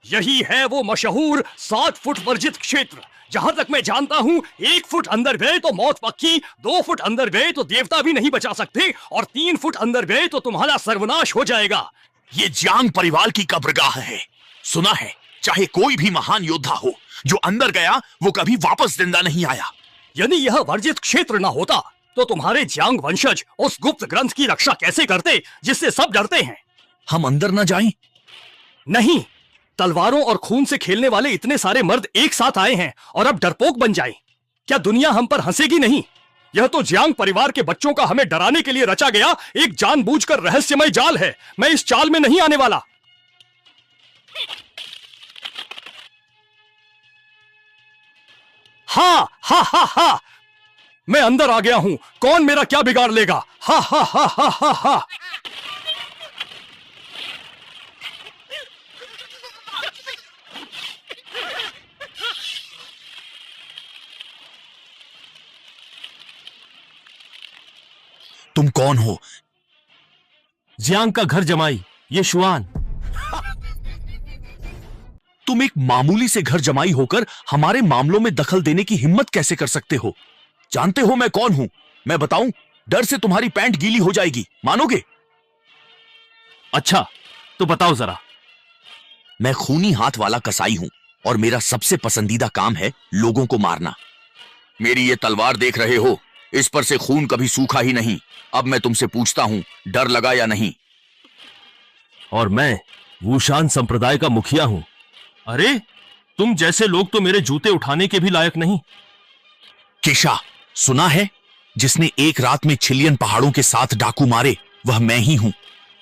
यही है वो मशहूर 7 फुट वर्जित क्षेत्र। जहां तक मैं जानता हूं, 1 फुट अंदर गए तो मौत पक्की, 2 फुट अंदर गए तो देवता भी नहीं बचा सकते, और 3 फुट अंदर गए तो तुम्हारा सर्वनाश हो जाएगा। ये जियांग परिवार की कब्रगाह है। सुना है, चाहे कोई भी महान योद्धा हो, जो अंदर गया वो कभी वापस जिंदा नहीं आया। यदि यह वर्जित क्षेत्र न होता तो तुम्हारे जियांग वंशज उस गुप्त ग्रंथ की रक्षा कैसे करते जिससे सब डरते हैं? हम अंदर न जाएं? नहीं, तलवारों और खून से खेलने वाले इतने सारे मर्द एक साथ आए हैं और अब डरपोक बन जाएं। क्या दुनिया हम पर हंसेगी नहीं? यह तो जियांग परिवार के बच्चों का हमें डराने के लिए रचा गया एक जानबूझकर रहस्यमय जाल है। मैं इस चाल में नहीं आने वाला। हा हा हा हा, मैं अंदर आ गया हूं, कौन मेरा क्या बिगाड़ लेगा? हा हा हा हा हा हा। तुम कौन हो? जियांग का घर जमाई, ये शुआन। तुम एक मामूली से घर जमाई होकर हमारे मामलों में दखल देने की हिम्मत कैसे कर सकते हो? जानते हो मैं कौन हूं? मैं बताऊं? डर से तुम्हारी पैंट गीली हो जाएगी, मानोगे? अच्छा, तो बताओ जरा। मैं खूनी हाथ वाला कसाई हूं और मेरा सबसे पसंदीदा काम है लोगों को मारना। मेरी ये तलवार देख रहे हो, इस पर से खून कभी सूखा ही नहीं। अब मैं तुमसे पूछता हूं, डर लगा या नहीं? और मैं वुशान संप्रदाय का मुखिया हूं। अरे, तुम जैसे लोग तो मेरे जूते उठाने के भी लायक नहीं। केशा, सुना है जिसने एक रात में छिलियन पहाड़ों के 7 डाकू मारे, वह मैं ही हूं।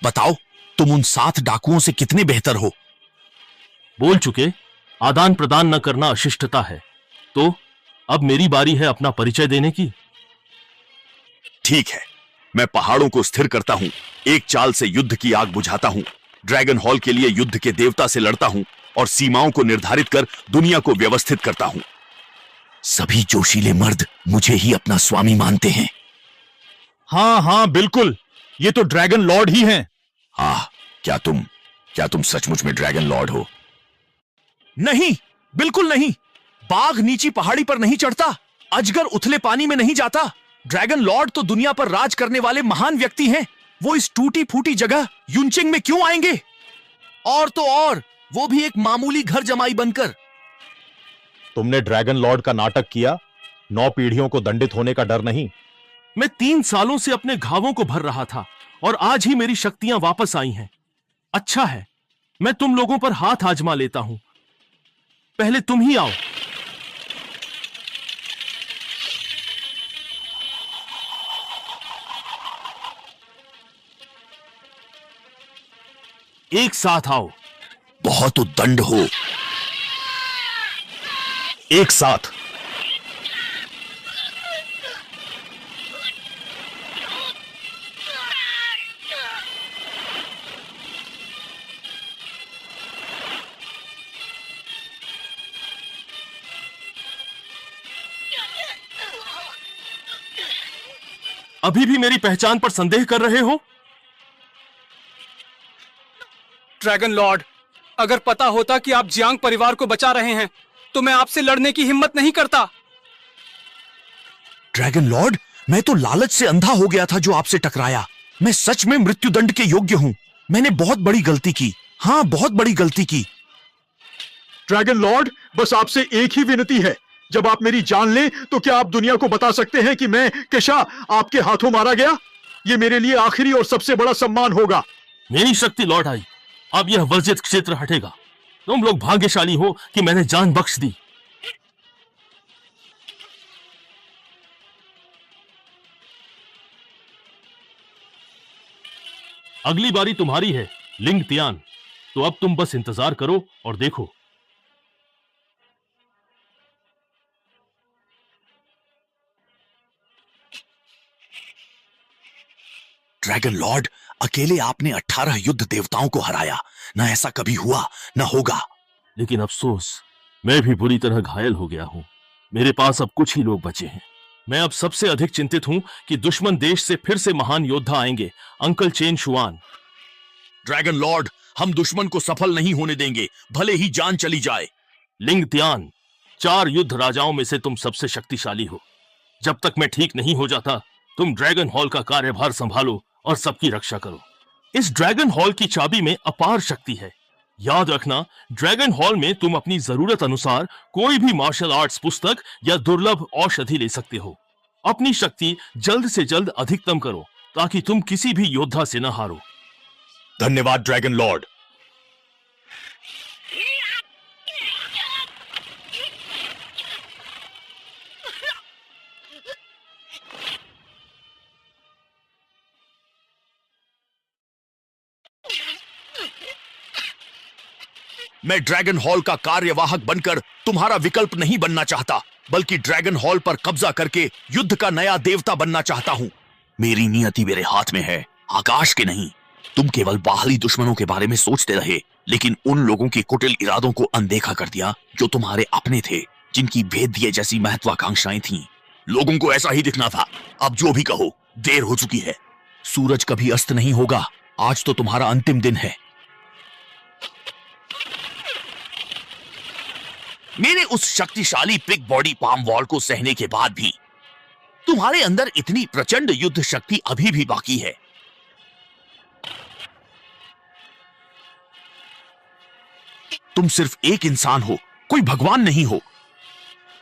बताओ, तुम उन 7 डाकुओं से कितने बेहतर हो? बोल चुके, आदान प्रदान न करना अशिष्टता है। तो अब मेरी बारी है अपना परिचय देने की। ठीक है, मैं पहाड़ों को स्थिर करता हूं, एक चाल से युद्ध की आग बुझाता हूं, ड्रैगन हॉल के लिए युद्ध के देवता से लड़ता हूं और सीमाओं को निर्धारित कर दुनिया को व्यवस्थित करता हूं। सभी जोशीले मर्द मुझे ही अपना स्वामी मानते हैं। हाँ हाँ बिल्कुल, ये तो ड्रैगन लॉर्ड ही हैं। हाँ, क्या तुम सचमुच में ड्रैगन लॉर्ड हो? नहीं, बिल्कुल नहीं। बाघ नीची पहाड़ी पर नहीं चढ़ता, अजगर उथले पानी में नहीं जाता। ड्रैगन लॉर्ड तो दुनिया पर राज करने वाले महान व्यक्ति हैं। वो इस टूटी फूटी जगह युनचिंग में क्यों आएंगे? और तो और, वो भी एक मामूली घर जमाई बनकर। तुमने ड्रैगन लॉर्ड का नाटक किया, 9 पीढ़ियों को दंडित होने का डर नहीं। मैं 3 सालों से अपने घावों को भर रहा था और आज ही मेरी शक्तियां वापस आई हैं। अच्छा है, मैं तुम लोगों पर हाथ आजमा लेता हूं। पहले तुम ही आओ। एक साथ आओ। बहुत उद्दंड हो। एक साथ। अभी भी मेरी पहचान पर संदेह कर रहे हो? ड्रैगन लॉर्ड, अगर पता होता कि आप जियांग परिवार को बचा रहे हैं तो मैं आपसे लड़ने की हिम्मत नहीं करता। ड्रैगन लॉर्ड, मैं तो लालच से अंधा हो गया था जो आपसे टकराया। मैं सच में मृत्युदंड के योग्य हूं। मैंने बहुत बड़ी गलती की। हाँ, बहुत बड़ी गलती की। ड्रैगन लॉर्ड, बस आपसे एक ही विनती है, जब आप मेरी जान लें तो क्या आप दुनिया को बता सकते हैं कि मैं केशा आपके हाथों मारा गया? ये मेरे लिए आखिरी और सबसे बड़ा सम्मान होगा। मेरी शक्ति लौट आई, अब यह वर्जित क्षेत्र हटेगा। तुम लोग भाग्यशाली हो कि मैंने जान बख्श दी। अगली बारी तुम्हारी है, लिंग तियान। तो अब तुम बस इंतजार करो और देखो। ड्रैगन लॉर्ड, अकेले आपने 18 युद्ध देवताओं को हराया। न ऐसा कभी हुआ, न होगा। लेकिन अफसोस, मैं भी बुरी तरह घायल हो गया हूं। मेरे पास अब कुछ ही लोग बचे हैं। मैं अब सबसे अधिक चिंतित हूं कि दुश्मन देश से फिर से महान योद्धा आएंगे, अंकल चेन शुआन। ड्रैगन लॉर्ड, हम दुश्मन को सफल नहीं होने देंगे, भले ही जान चली जाए। लिंग त्यान, 4 युद्ध राजाओं में से तुम सबसे शक्तिशाली हो। जब तक मैं ठीक नहीं हो जाता, तुम ड्रैगन हॉल का कार्यभार संभालो और सबकी रक्षा करो। इस ड्रैगन हॉल की चाबी में अपार शक्ति है। याद रखना, ड्रैगन हॉल में तुम अपनी जरूरत अनुसार कोई भी मार्शल आर्ट्स पुस्तक या दुर्लभ औषधि ले सकते हो। अपनी शक्ति जल्द से जल्द अधिकतम करो ताकि तुम किसी भी योद्धा से न हारो। धन्यवाद ड्रैगन लॉर्ड। मैं ड्रैगन हॉल का कार्यवाहक बनकर तुम्हारा विकल्प नहीं बनना चाहता, बल्कि ड्रैगन हॉल पर कब्जा करके युद्ध का नया देवता बनना चाहता हूं। मेरी नियति मेरे हाथ में है, आकाश के नहीं। तुम केवल बाहरी दुश्मनों के बारे में सोचते रहे, लेकिन उन लोगों के कुटिल इरादों को अनदेखा कर दिया जो तुम्हारे अपने थे, जिनकी भेद दिए जैसी महत्वाकांक्षाएं थीं। लोगों को ऐसा ही दिखना था। अब जो भी कहो, देर हो चुकी है। सूरज कभी अस्त नहीं होगा। आज तो तुम्हारा अंतिम दिन है। मेरे उस शक्तिशाली पिग बॉडी पाम वॉल को सहने के बाद भी तुम्हारे अंदर इतनी प्रचंड युद्ध शक्ति अभी भी बाकी है। तुम सिर्फ एक इंसान हो, कोई भगवान नहीं हो।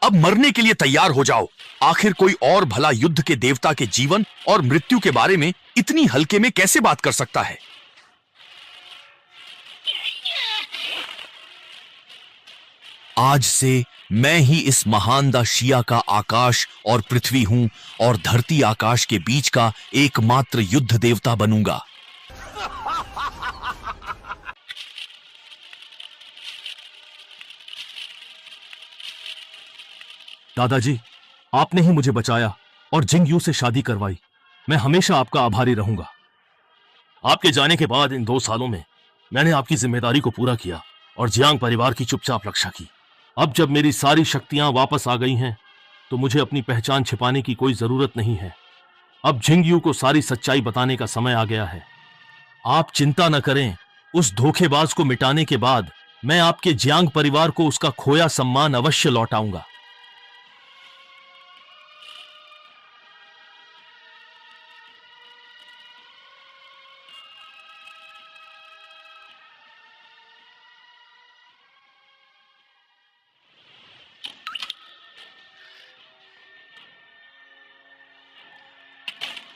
अब मरने के लिए तैयार हो जाओ। आखिर कोई और भला युद्ध के देवता के जीवन और मृत्यु के बारे में इतनी हल्के में कैसे बात कर सकता है? आज से मैं ही इस महान दा शिया का आकाश और पृथ्वी हूं और धरती आकाश के बीच का एकमात्र युद्ध देवता बनूंगा। दादाजी, आपने ही मुझे बचाया और जिंग यू से शादी करवाई। मैं हमेशा आपका आभारी रहूंगा। आपके जाने के बाद इन 2 सालों में मैंने आपकी जिम्मेदारी को पूरा किया और जियांग परिवार की चुपचाप रक्षा की। अब जब मेरी सारी शक्तियां वापस आ गई हैं, तो मुझे अपनी पहचान छिपाने की कोई जरूरत नहीं है। अब जिंग यू को सारी सच्चाई बताने का समय आ गया है। आप चिंता न करें, उस धोखेबाज को मिटाने के बाद मैं आपके जियांग परिवार को उसका खोया सम्मान अवश्य लौटाऊंगा।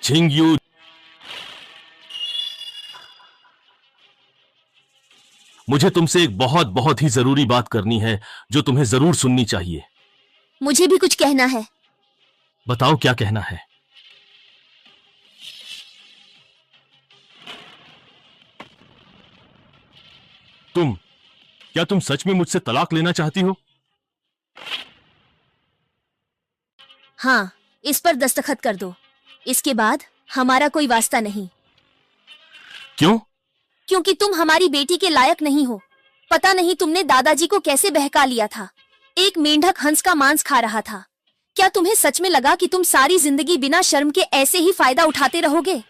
जिंग यू, मुझे तुमसे एक बहुत बहुत ही जरूरी बात करनी है जो तुम्हें जरूर सुननी चाहिए। मुझे भी कुछ कहना है। बताओ क्या कहना है। क्या तुम सच में मुझसे तलाक लेना चाहती हो? हाँ, इस पर दस्तखत कर दो। इसके बाद हमारा कोई वास्ता नहीं। क्यों? क्योंकि तुम हमारी बेटी के लायक नहीं हो। पता नहीं तुमने दादाजी को कैसे बहका लिया था। एक मेंढक हंस का मांस खा रहा था। क्या तुम्हें सच में लगा कि तुम सारी जिंदगी बिना शर्म के ऐसे ही फायदा उठाते रहोगे?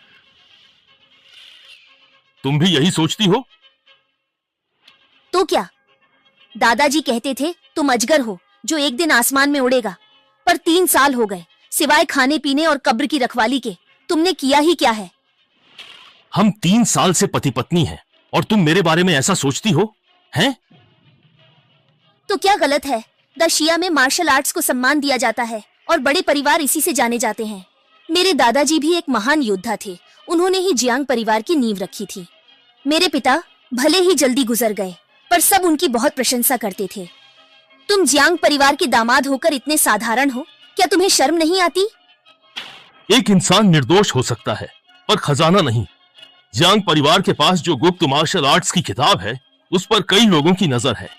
तुम भी यही सोचती हो? तो क्या? दादाजी कहते थे तुम अजगर हो जो एक दिन आसमान में उड़ेगा। पर 3 साल हो गए, सिवाय खाने पीने और कब्र की रखवाली के तुमने किया ही क्या है? हम 3 साल से पति पत्नी हैं और तुम मेरे बारे में ऐसा सोचती हो? हैं? तो क्या गलत है? द शिया में मार्शल आर्ट्स को सम्मान दिया जाता है और बड़े परिवार इसी से जाने जाते हैं। मेरे दादाजी भी एक महान योद्धा थे। उन्होंने ही जियांग परिवार की नींव रखी थी। मेरे पिता भले ही जल्दी गुजर गए, पर सब उनकी बहुत प्रशंसा करते थे। तुम जियांग परिवार के दामाद होकर इतने साधारण हो, क्या तुम्हें शर्म नहीं आती? एक इंसान निर्दोष हो सकता है, पर खजाना नहीं। जियांग परिवार के पास जो गुप्त मार्शल आर्ट्स की किताब है, उस पर कई लोगों की नजर है।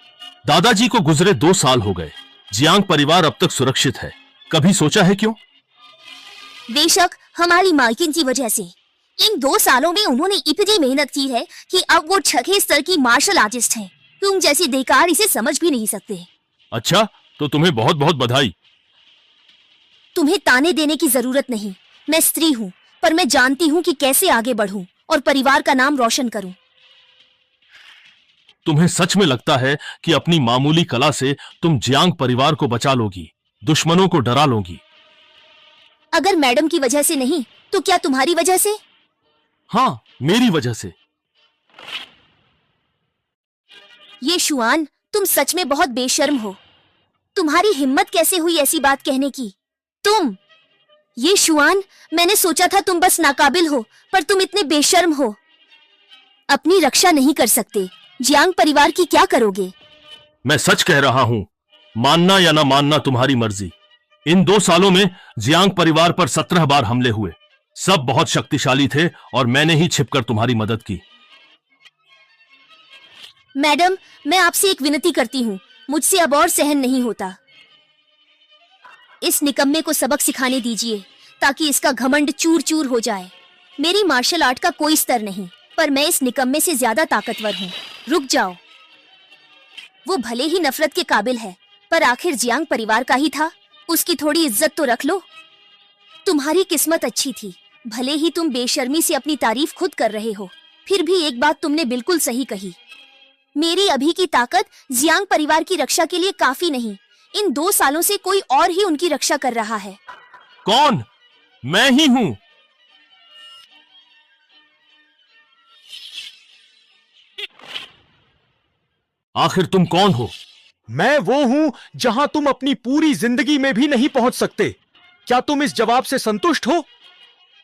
दादाजी को गुजरे 2 साल हो गए। जियांग परिवार अब तक सुरक्षित है। कभी सोचा है क्यों? बेशक हमारी मालकिन की वजह से। इन 2 सालों में उन्होंने इतनी मेहनत की है कि अब वो 6 स्तर की मार्शल आर्टिस्ट हैं। तुम जैसे देकार इसे समझ भी नहीं सकते। अच्छा, तो तुम्हें बहुत बहुत बधाई। तुम्हें ताने देने की जरूरत नहीं। मैं स्त्री हूँ, पर मैं जानती हूँ कि कैसे आगे बढ़ूं और परिवार का नाम रोशन करूं। तुम्हें सच में लगता है कि अपनी मामूली कला से तुम जियांग परिवार को बचा लोगी, दुश्मनों को डरा लोगी? अगर मैडम की वजह से नहीं तो क्या तुम्हारी वजह से? हाँ, मेरी वजह से। ये शुआन, तुम सच में बहुत बेशर्म हो। तुम्हारी हिम्मत कैसे हुई ऐसी बात कहने की? तुम, ये शुआन, मैंने सोचा था तुम बस नाकाबिल हो, पर तुम इतने बेशर्म हो। अपनी रक्षा नहीं कर सकते, जियांग परिवार की क्या करोगे? मैं सच कह रहा हूं, मानना या ना मानना तुम्हारी मर्जी। इन 2 सालों में जियांग परिवार पर 17 बार हमले हुए। सब बहुत शक्तिशाली थे और मैंने ही छिपकर तुम्हारी मदद की। मैडम, मैं आपसे एक विनती करती हूँ, मुझसे अब और सहन नहीं होता। इस निकम्मे को सबक सिखाने दीजिए ताकि इसका घमंड चूर चूर हो जाए। मेरी मार्शल आर्ट का कोई स्तर नहीं, पर मैं इस निकम्मे से ज्यादा ताकतवर हूँ। रुक जाओ। वो भले ही नफरत के काबिल है, पर आखिर जियांग परिवार का ही था, उसकी थोड़ी इज्जत तो रख लो। तुम्हारी किस्मत अच्छी थी, भले ही तुम बेशर्मी से अपनी तारीफ खुद कर रहे हो, फिर भी एक बात तुमने बिल्कुल सही कही। मेरी अभी की ताकत जियांग परिवार की रक्षा के लिए काफी नहीं। इन 2 सालों से कोई और ही उनकी रक्षा कर रहा है। कौन? मैं ही हूं। आखिर तुम कौन हो? मैं वो हूं जहां तुम अपनी पूरी जिंदगी में भी नहीं पहुंच सकते। क्या तुम इस जवाब से संतुष्ट हो?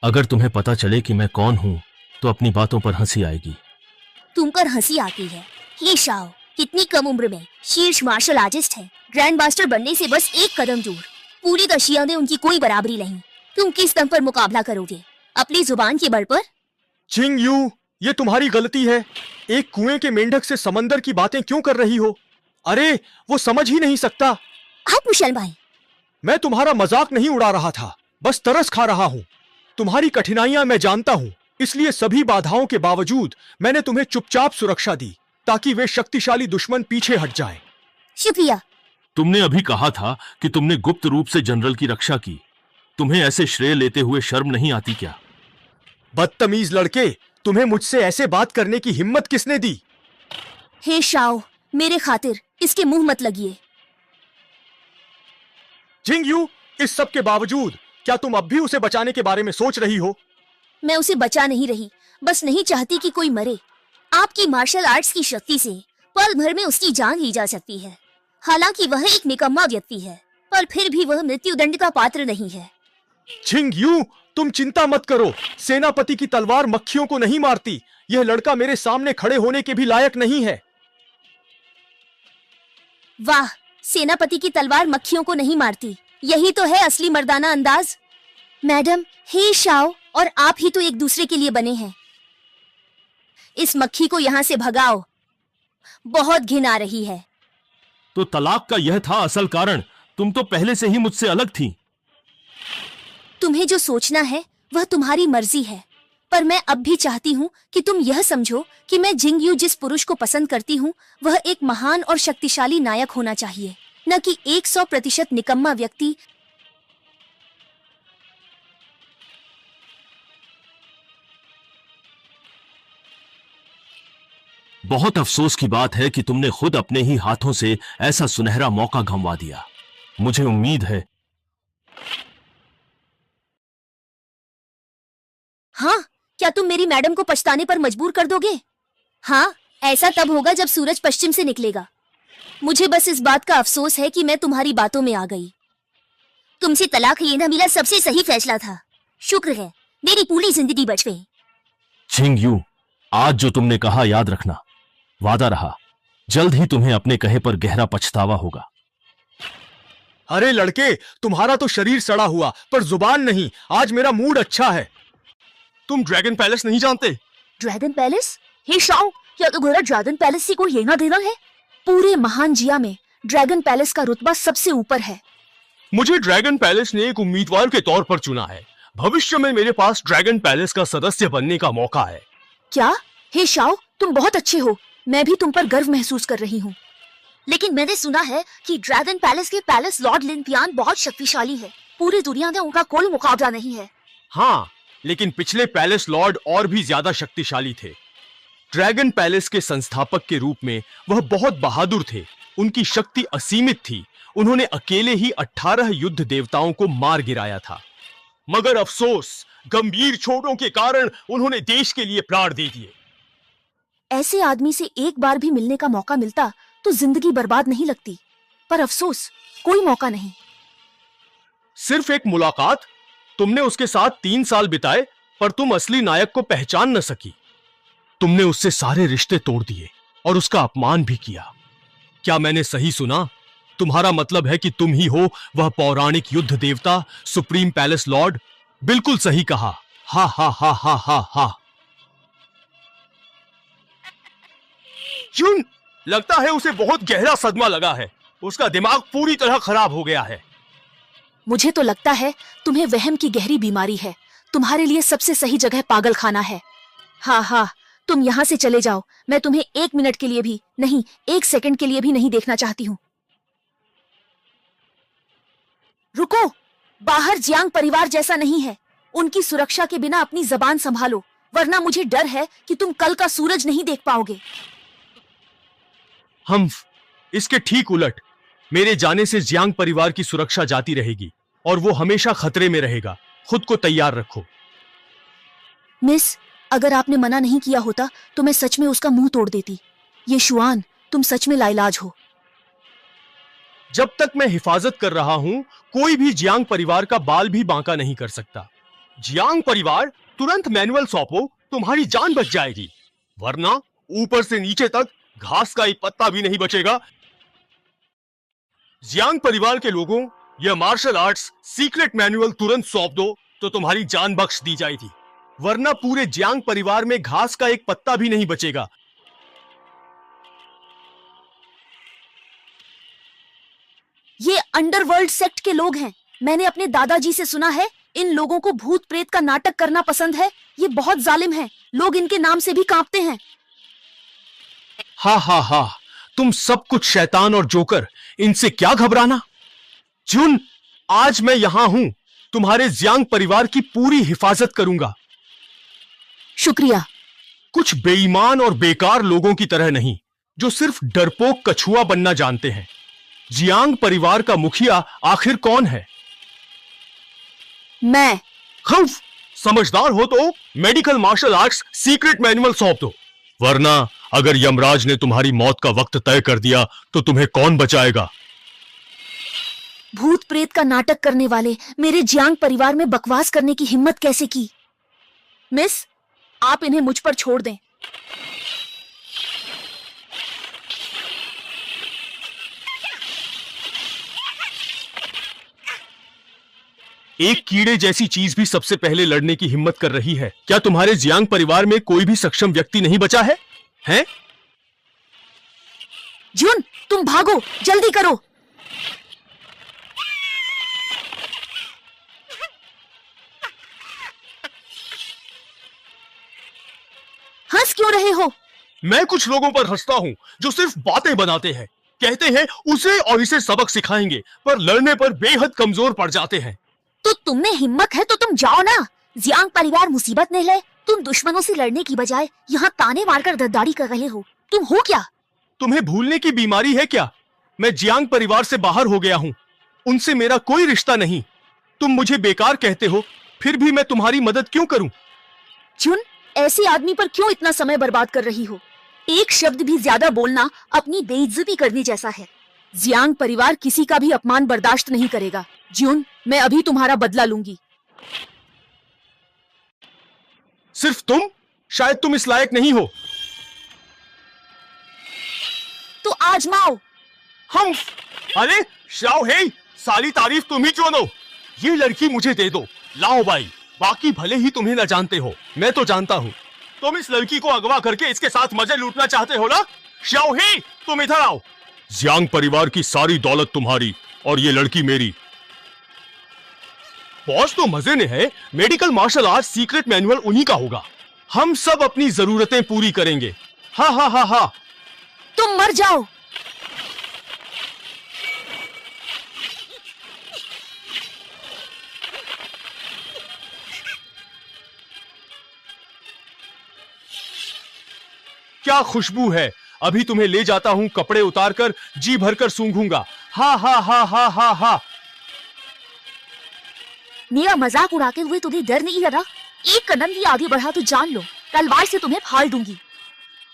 अगर तुम्हें पता चले कि मैं कौन हूं तो अपनी बातों पर हंसी आएगी। तुम पर हंसी आती है? ये शाओ कितनी कम उम्र में शीर्ष मार्शल आर्टिस्ट है, ग्रैंड मास्टर बनने से बस एक कदम दूर। पूरी दशिया में उनकी कोई बराबरी नहीं। तुम किस दम पर मुकाबला करोगे? अपनी जुबान के बल पर? जिंग यू, ये तुम्हारी गलती है। एक कुएं के मेंढक से समंदर की बातें क्यों कर रही हो? अरे, वो समझ ही नहीं सकता। आप मुशल भाई, मैं तुम्हारा मजाक नहीं उड़ा रहा था, बस तरस खा रहा हूँ। तुम्हारी कठिनाइयां मैं जानता हूँ, इसलिए सभी बाधाओं के बावजूद मैंने तुम्हें चुपचाप सुरक्षा दी ताकि वे शक्तिशाली दुश्मन पीछे हट जाएं। शुक्रिया। तुमने अभी कहा था कि तुमने गुप्त रूप से जनरल की रक्षा की। तुम्हें ऐसे श्रेय लेते हुए शर्म नहीं आती क्या? बदतमीज लड़के, तुम्हें मुझसे ऐसे बात करने की हिम्मत किसने दी? हे शाओ, मेरे खातिर इसके मुंह मत लगिए। जिंग यू, इस सब के बावजूद क्या तुम अब भी उसे बचाने के बारे में सोच रही हो? मैं उसे बचा नहीं रही, बस नहीं चाहती कि कोई मरे। आपकी मार्शल आर्ट्स की शक्ति से पल भर में उसकी जान ली जा सकती है। हालांकि वह एक निकम्मा व्यक्ति है, पर फिर भी वह मृत्युदंड का पात्र नहीं है। जिंग यू, तुम चिंता मत करो। सेनापति की तलवार मक्खियों को नहीं मारती। यह लड़का मेरे सामने खड़े होने के भी लायक नहीं है। वाह, सेनापति की तलवार मक्खियों को नहीं मारती, यही तो है असली मर्दाना अंदाज। मैडम, हे शाओ और आप ही तो एक दूसरे के लिए बने हैं। इस मक्खी को यहाँ से भगाओ, बहुत घिन आ रही है। तो तलाक का यह था असल कारण? तुम तो पहले से ही मुझसे अलग थी। तुम्हें जो सोचना है वह तुम्हारी मर्जी है, पर मैं अब भी चाहती हूँ कि तुम यह समझो कि मैं जिंग यू जिस पुरुष को पसंद करती हूँ वह एक महान और शक्तिशाली नायक होना चाहिए, न कि 100% निकम्मा व्यक्ति। बहुत अफसोस की बात है कि तुमने खुद अपने ही हाथों से ऐसा सुनहरा मौका गंवा दिया। मुझे उम्मीद है। हाँ, क्या तुम मेरी मैडम को पछताने पर मजबूर कर दोगे? हाँ, ऐसा तब होगा जब सूरज पश्चिम से निकलेगा। मुझे बस इस बात का अफसोस है कि मैं तुम्हारी बातों में आ गई। तुमसे तलाक लेना मेरा सबसे सही फैसला था। शुक्र है मेरी पूरी जिंदगी बच गई। जिंग यू, आज जो तुमने कहा याद रखना, वादा रहा। जल्द ही तुम्हें अपने कहे पर गहरा पछतावा होगा। अरे लड़के, तुम्हारा तो शरीर सड़ा हुआ पर जुबान नहीं। आज मेरा मूड अच्छा है। तुम ड्रैगन पैलेस नहीं जानते? Dragon palace? हे शाओ, क्या तुम्हारा ड्रैगन पैलेस से कोई लेना देना है? पूरे महान जिया में ड्रैगन पैलेस का रुतबा सबसे ऊपर है। मुझे ड्रैगन पैलेस ने एक उम्मीदवार के तौर पर चुना है। भविष्य में मेरे पास ड्रैगन पैलेस का सदस्य बनने का मौका है। क्या? हे शाओ, तुम बहुत अच्छे हो। मैं भी तुम पर गर्व महसूस कर रही हूँ। लेकिन मैंने सुना है कि ड्रैगन पैलेस के पैलेस लॉर्ड लिनपियान बहुत शक्तिशाली है। पूरी दुनिया में उनका कोई मुकाबला नहीं है। हाँ, लेकिन पिछले पैलेस लॉर्ड और भी ज्यादा शक्तिशाली थे। ड्रैगन पैलेस के संस्थापक के रूप में वह बहुत बहादुर थे। उनकी शक्ति असीमित थी। उन्होंने अकेले ही 18 युद्ध देवताओं को मार गिराया था। मगर अफसोस, गंभीर चोटों के कारण उन्होंने देश के लिए प्राण दे दिए। ऐसे आदमी से एक बार भी मिलने का मौका मिलता तो जिंदगी बर्बाद नहीं लगती, पर अफसोस कोई मौका नहीं। सिर्फ एक मुलाकात? तुमने उसके साथ 3 साल बिताए, पर तुम असली नायक को पहचान न सकी। तुमने उससे सारे रिश्ते तोड़ दिए और उसका अपमान भी किया। क्या मैंने सही सुना? तुम्हारा मतलब है कि तुम ही हो वह पौराणिक युद्ध देवता, सुप्रीम पैलेस लॉर्ड? बिल्कुल सही कहा। हा हा हा हा हा हा। क्यों? लगता है उसे बहुत गहरा सदमा लगा है। उसका दिमाग पूरी तरह खराब हो गया है। मुझे तो लगता है तुम्हें वहम की गहरी बीमारी है। तुम्हारे लिए सबसे सही जगह पागल खाना है। हाँ हाँ, तुम यहाँ से चले जाओ। मैं तुम्हें 1 मिनट के लिए भी नहीं, 1 सेकंड के लिए भी नहीं देखना चाहती हूँ। रुको, बाहर जियांग परिवार जैसा नहीं है। उनकी सुरक्षा के बिना अपनी जबान संभालो, वरना मुझे डर है कि तुम कल का सूरज नहीं देख पाओगे। हम इसके ठीक उलट, मेरे जाने से जियांग परिवार की सुरक्षा जाती रहेगी और वो हमेशा खतरे में रहेगा। खुद को तैयार रखो। मिस, अगर आपने मना नहीं किया होता तो मैं सच में उसका मुंह तोड़ देती। ये शुआन, तुम सच में लाइलाज हो। जब तक मैं हिफाजत कर रहा हूं, कोई भी जियांग परिवार का बाल भी बांका नहीं कर सकता। जियांग परिवार, तुरंत मैनुअल सौंपो, तुम्हारी जान बच जाएगी, वरना ऊपर से नीचे तक घास का एक पत्ता भी नहीं बचेगा। जियांग परिवार के लोगों, यह मार्शल आर्ट्स सीक्रेट मैनुअल तुरंत सौंप दो तो तुम्हारी जान बख्श दी जाएगी, वरना पूरे जियांग परिवार में घास का एक पत्ता भी नहीं बचेगा। ये अंडरवर्ल्ड सेक्ट के लोग हैं। मैंने अपने दादाजी से सुना है इन लोगों को भूत प्रेत का नाटक करना पसंद है। ये बहुत जालिम हैं। लोग इनके नाम से भी कांपते हैं। हा हा हा, तुम सब कुछ शैतान और जोकर, इनसे क्या घबराना। जुन, आज मैं यहां हूं, तुम्हारे जियांग परिवार की पूरी हिफाजत करूंगा। शुक्रिया। कुछ बेईमान और बेकार लोगों की तरह नहीं, जो सिर्फ डरपोक कछुआ बनना जानते हैं। जियांग परिवार का मुखिया आखिर कौन है? मैं। खौफ, समझदार हो तो medical martial arts secret manual सौंप दो, वरना अगर यमराज ने तुम्हारी मौत का वक्त तय कर दिया तो तुम्हें कौन बचाएगा? भूत प्रेत का नाटक करने वाले मेरे जियांग परिवार में बकवास करने की हिम्मत कैसे की? मिस, आप इन्हें मुझ पर छोड़ दें। एक कीड़े जैसी चीज भी सबसे पहले लड़ने की हिम्मत कर रही है। क्या तुम्हारे जियांग परिवार में कोई भी सक्षम व्यक्ति नहीं बचा है? हैं? जुन, तुम भागो, जल्दी करो। हंस क्यों रहे हो? मैं कुछ लोगों पर हंसता हूं जो सिर्फ बातें बनाते हैं, कहते हैं उसे और इसे सबक सिखाएंगे, पर लड़ने पर बेहद कमजोर पड़ जाते हैं। तो तुम में हिम्मत है तो तुम जाओ ना। जियांग परिवार मुसीबत में है, तुम दुश्मनों से लड़ने की बजाय यहाँ ताने मारकर गद्दारी कर रहे हो। तुम हो क्या? तुम्हें भूलने की बीमारी है क्या? मैं जियांग परिवार से बाहर हो गया हूं, उनसे मेरा कोई रिश्ता नहीं। तुम मुझे बेकार कहते हो, फिर भी मैं तुम्हारी मदद क्यों करूं? जुन, ऐसे आदमी पर क्यों इतना समय बर्बाद कर रही हो? एक शब्द भी ज्यादा बोलना अपनी बेइज्जती करने जैसा है। जियांग परिवार किसी का भी अपमान बर्दाश्त नहीं करेगा। जुन, मैं अभी तुम्हारा बदला लूंगी। सिर्फ तुम? शायद तुम इस लायक नहीं हो। तो आजमाओ। हम, अरे शाओ हे, सारी तारीफ तुम ही क्यों दो? ये लड़की मुझे दे दो। लाओ भाई, बाकी भले ही तुम्हें न जानते हो, मैं तो जानता हूँ। तुम इस लड़की को अगवा करके इसके साथ मजे लूटना चाहते हो ना? शाओ हे, तुम इधर आओ। जियांग परिवार की सारी दौलत तुम्हारी और ये लड़की मेरी। बॉस तो मजे में है, medical martial art secret manual उन्हीं का होगा। हम सब अपनी जरूरतें पूरी करेंगे। हा हा हा हा। तुम मर जाओ। क्या खुशबू है। अभी तुम्हें ले जाता हूं, कपड़े उतारकर जी भरकर सूंघूंगा। हा हा हा हा हा हा। मेरा मजाक उड़ाते हुए तुम्हें डर नहीं लगा? एक कदम भी आगे बढ़ा तो जान लो तलवार से तुम्हें फाड़ दूंगी।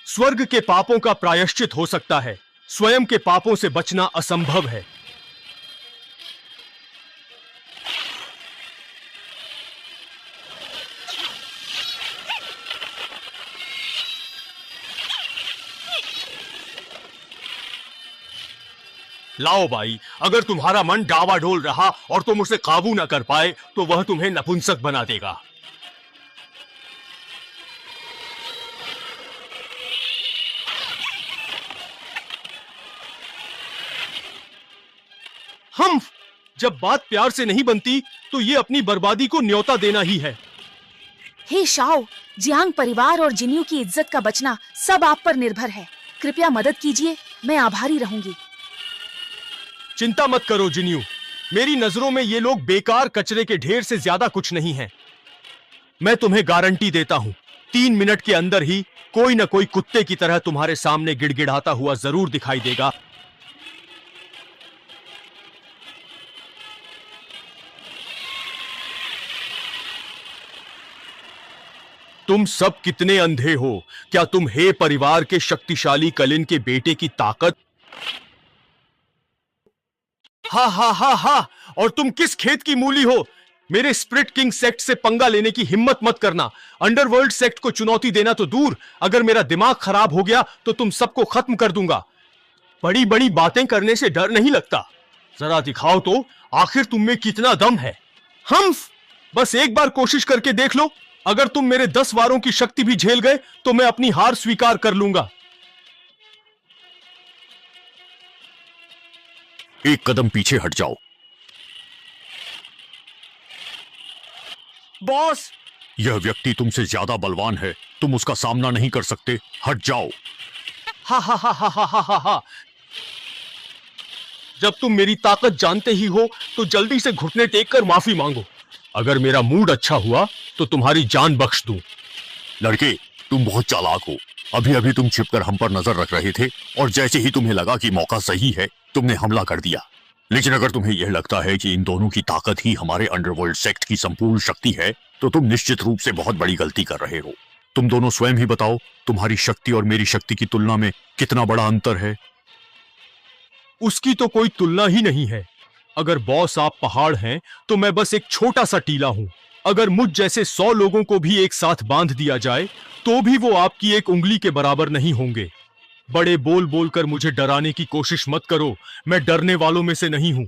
स्वर्ग के पापों का प्रायश्चित हो सकता है, स्वयं के पापों से बचना असंभव है। लाओ भाई, अगर तुम्हारा मन डावाडोल रहा और तुम उसे काबू न कर पाए तो वह तुम्हें नपुंसक बना देगा। हम जब बात प्यार से नहीं बनती तो ये अपनी बर्बादी को न्योता देना ही है। हे शाओ, जियांग परिवार और जिन्यू की इज्जत का बचना सब आप पर निर्भर है। कृपया मदद कीजिए, मैं आभारी रहूंगी। चिंता मत करो जिन्यू, मेरी नजरों में ये लोग बेकार कचरे के ढेर से ज्यादा कुछ नहीं हैं। मैं तुम्हें गारंटी देता हूं, 3 मिनट के अंदर ही कोई न कोई कुत्ते की तरह तुम्हारे सामने गिड़गिड़ाता हुआ जरूर दिखाई देगा। तुम सब कितने अंधे हो? क्या तुम हे परिवार के शक्तिशाली कलिन के बेटे की ताकत? हा हा हा हा। और तुम किस खेत की मूली हो? मेरे स्प्रिट किंग सेक्ट से पंगा लेने की हिम्मत मत करना। अंडरवर्ल्ड सेक्ट को चुनौती देना तो दूर, अगर मेरा दिमाग खराब हो गया तो तुम सबको खत्म कर दूंगा। बड़ी बड़ी बातें करने से डर नहीं लगता। जरा दिखाओ तो आखिर तुम में कितना दम है। हम बस एक बार कोशिश करके देख लो। अगर तुम मेरे 10 वारों की शक्ति भी झेल गए तो मैं अपनी हार स्वीकार कर लूंगा। एक कदम पीछे हट जाओ। बॉस, यह व्यक्ति तुमसे ज्यादा बलवान है, तुम उसका सामना नहीं कर सकते, हट जाओ। हा हा हा हा हा हा हा। जब तुम मेरी ताकत जानते ही हो तो जल्दी से घुटने टेक कर माफी मांगो। अगर मेरा मूड अच्छा हुआ तो तुम्हारी जान बख्श दूं। लड़के, तुम बहुत चालाक हो। अभी अभी तुम छिपकर हम पर नजर रख रहे थे और जैसे ही तुम्हें लगा कि मौका सही है, तुमने हमला कर दिया। लेकिन अगर तुम्हें यह लगता है कि इन दोनों की ताकत ही हमारे अंडरवर्ल्ड सेक्ट की संपूर्ण शक्ति है, तो तुम निश्चित रूप से बहुत बड़ी गलती कर रहे हो। तुम दोनों स्वयं ही बताओ, तुम्हारी शक्ति और मेरी शक्ति की तुलना में कितना बड़ा अंतर है। उसकी तो कोई तुलना ही नहीं है। अगर बॉस आप पहाड़ हैं तो मैं बस एक छोटा सा टीला हूं। अगर मुझ जैसे 100 लोगों को भी एक साथ बांध दिया जाए तो भी वो आपकी एक उंगली के बराबर नहीं होंगे। बड़े बोल बोलकर मुझे डराने की कोशिश मत करो, मैं डरने वालों में से नहीं हूं।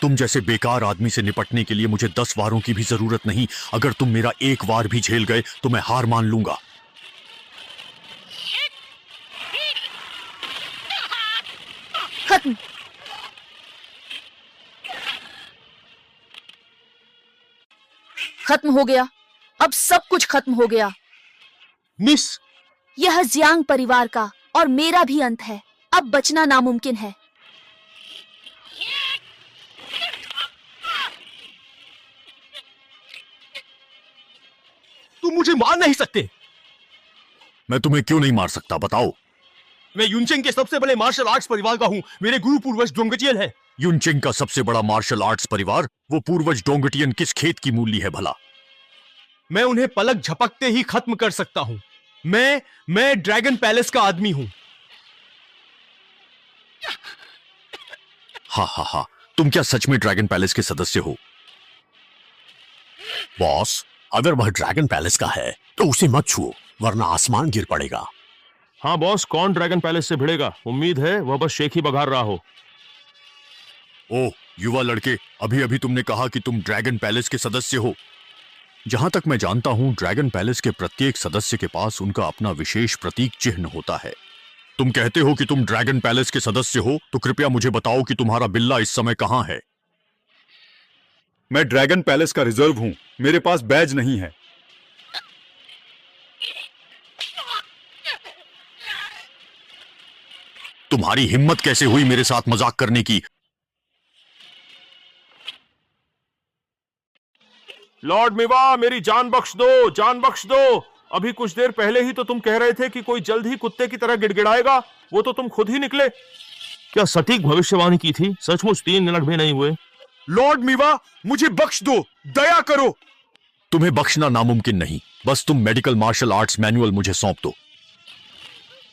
तुम जैसे बेकार आदमी से निपटने के लिए मुझे 10 वारों की भी जरूरत नहीं। अगर तुम मेरा एक वार भी झेल गए तो मैं हार मान लूंगा। खत्म। खत्म हो गया, अब सब कुछ खत्म हो गया। मिस, यह जियांग परिवार का और मेरा भी अंत है। अब बचना नामुमकिन है। तुम मुझे मार नहीं सकते। मैं तुम्हें क्यों नहीं मार सकता, बताओ। मैं युनचेंग के सबसे बड़े मार्शल आर्ट्स परिवार का हूं। मेरे गुरु पूर्वज डोंगटियन है। युनचेंग का सबसे बड़ा मार्शल आर्ट्स परिवार, वो पूर्वज डोंगटियन किस खेत की मूली है भला? मैं उन्हें पलक झपकते ही खत्म कर सकता हूं। मैं ड्रैगन पैलेस का आदमी हूं। हा हा हा, तुम क्या सच में ड्रैगन पैलेस के सदस्य हो? बॉस, अगर वह ड्रैगन पैलेस का है तो उसे मत छुओ, वरना आसमान गिर पड़ेगा। हाँ बॉस, कौन ड्रैगन पैलेस से भिड़ेगा? उम्मीद है वह बस शेख ही बघार रहा हो। ओह युवा लड़के, अभी अभी तुमने कहा कि तुम ड्रैगन पैलेस के सदस्य हो। जहां तक मैं जानता हूं, ड्रैगन पैलेस के प्रत्येक सदस्य के पास उनका अपना विशेष प्रतीक चिन्ह होता है। तुम कहते हो कि तुम ड्रैगन पैलेस के सदस्य हो, तो कृपया मुझे बताओ कि तुम्हारा बिल्ला इस समय कहां है? मैं ड्रैगन पैलेस का रिजर्व हूं, मेरे पास बैज नहीं है। तुम्हारी हिम्मत कैसे हुई मेरे साथ मजाक करने की? लॉर्ड मिवा, मेरी जान बख्श दो, जान बख्श दो। अभी कुछ देर पहले ही तो तुम कह रहे थे कि कोई जल्द ही कुत्ते की तरह गिड़गिड़ाएगा, वो तो तुम खुद ही निकले। क्या सटीक भविष्यवाणी की थी? सचमुच 3 मिनट भी नहीं हुए। लॉर्ड मीवा, मुझे बख्श दो, दया करो। तुम्हें बख्शना नामुमकिन नहीं, बस तुम मेडिकल मार्शल आर्ट्स मैनुअल मुझे सौंप दो।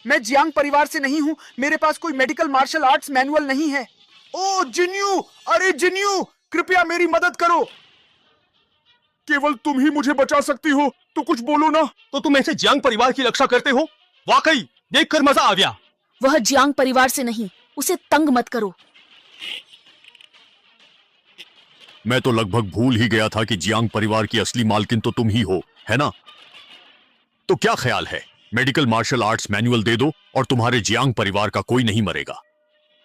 मैं जियांग परिवार से नहीं हूँ, मेरे पास कोई मेडिकल मार्शल आर्ट्स मैनुअल नहीं है। ओ जिन्यू, अरे जिन्यू, कृपया मेरी मदद करो। केवल तुम ही मुझे बचा सकती हो, तो कुछ बोलो ना। तो तुम ऐसे जियांग परिवार की रक्षा करते हो? वाकई देखकर मजा आ गया। वह जियांग परिवार से नहीं, उसे तंग मत करो। मैं तो लगभग भूल ही गया था कि जियांग परिवार की असली मालकिन तो तुम ही हो, है ना? तो क्या ख्याल है, मेडिकल मार्शल आर्ट्स मैनुअल दे दो और तुम्हारे जियांग परिवार का कोई नहीं मरेगा।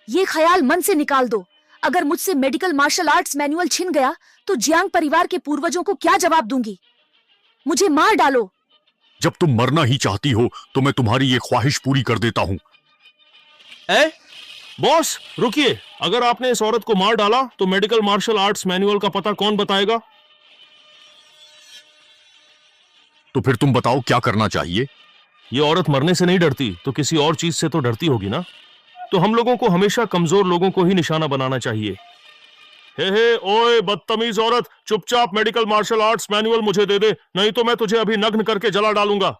ये ख्याल मन से निकाल दो। अगर मुझसे मेडिकल मार्शल आर्ट्स मैनुअल छिन गया तो जियांग परिवार के पूर्वजों को क्या जवाब दूंगी? मुझे मार डालो। जब तुम मरना ही चाहती हो तो मैं तुम्हारी ये ख्वाहिश पूरी कर देता हूं। बॉस रुकिए, अगर आपने इस औरत को मार डाला तो मेडिकल मार्शल आर्ट्स मैनुअल का पता कौन बताएगा? तो फिर तुम बताओ क्या करना चाहिए? ये औरत मरने से नहीं डरती तो किसी और चीज से तो डरती होगी ना। तो हम लोगों को हमेशा कमजोर लोगों को ही निशाना बनाना चाहिए। हे ओए बदतमीज औरत, चुपचाप मेडिकल मार्शल आर्ट्स मैनुअल मुझे दे दे, नहीं तो मैं तुझे अभी नग्न करके जला डालूंगा।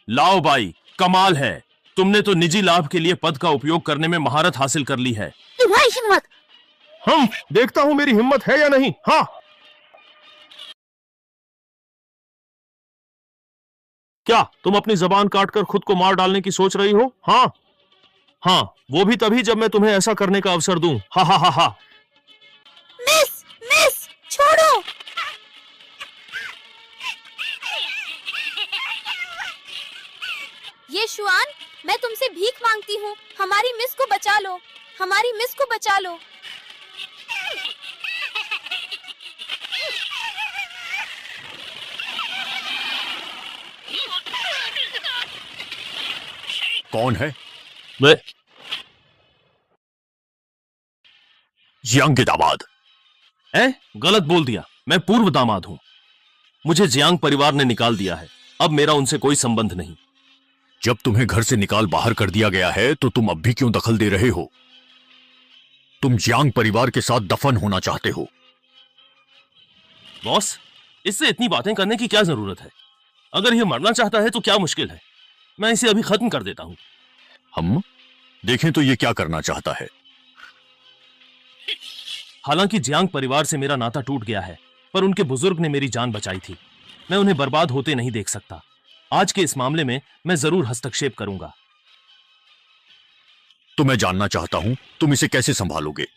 लाओ भाई, कमाल है, तुमने तो निजी लाभ के लिए पद का उपयोग करने में महारत हासिल कर ली है। तुम्हारी हिम्मत! हम देखता हूं मेरी हिम्मत है या नहीं। हाँ, क्या तुम अपनी जबान काटकर खुद को मार डालने की सोच रही हो? हाँ हाँ, वो भी तभी जब मैं तुम्हें ऐसा करने का अवसर दूं। हा हा हा हा। मिस, मिस, छोड़ो। ये शुआन, मैं तुमसे भीख मांगती हूँ, हमारी मिस को बचा लो, हमारी मिस को बचा लो। कौन है? मैं जियांग के दामाद। गलत बोल दिया, मैं पूर्व दामाद हूं। मुझे जियांग परिवार ने निकाल दिया है, अब मेरा उनसे कोई संबंध नहीं। जब तुम्हें घर से निकाल बाहर कर दिया गया है तो तुम अब भी क्यों दखल दे रहे हो? तुम जियांग परिवार के साथ दफन होना चाहते हो। बॉस, इससे इतनी बातें करने की क्या जरूरत है? अगर ये मरना चाहता है तो क्या मुश्किल है, मैं इसे अभी खत्म कर देता हूं। हम देखें तो ये क्या करना चाहता है। हालांकि जियांग परिवार से मेरा नाता टूट गया है, पर उनके बुजुर्ग ने मेरी जान बचाई थी। मैं उन्हें बर्बाद होते नहीं देख सकता। आज के इस मामले में मैं जरूर हस्तक्षेप करूंगा। तो मैं जानना चाहता हूं तुम इसे कैसे संभालोगे?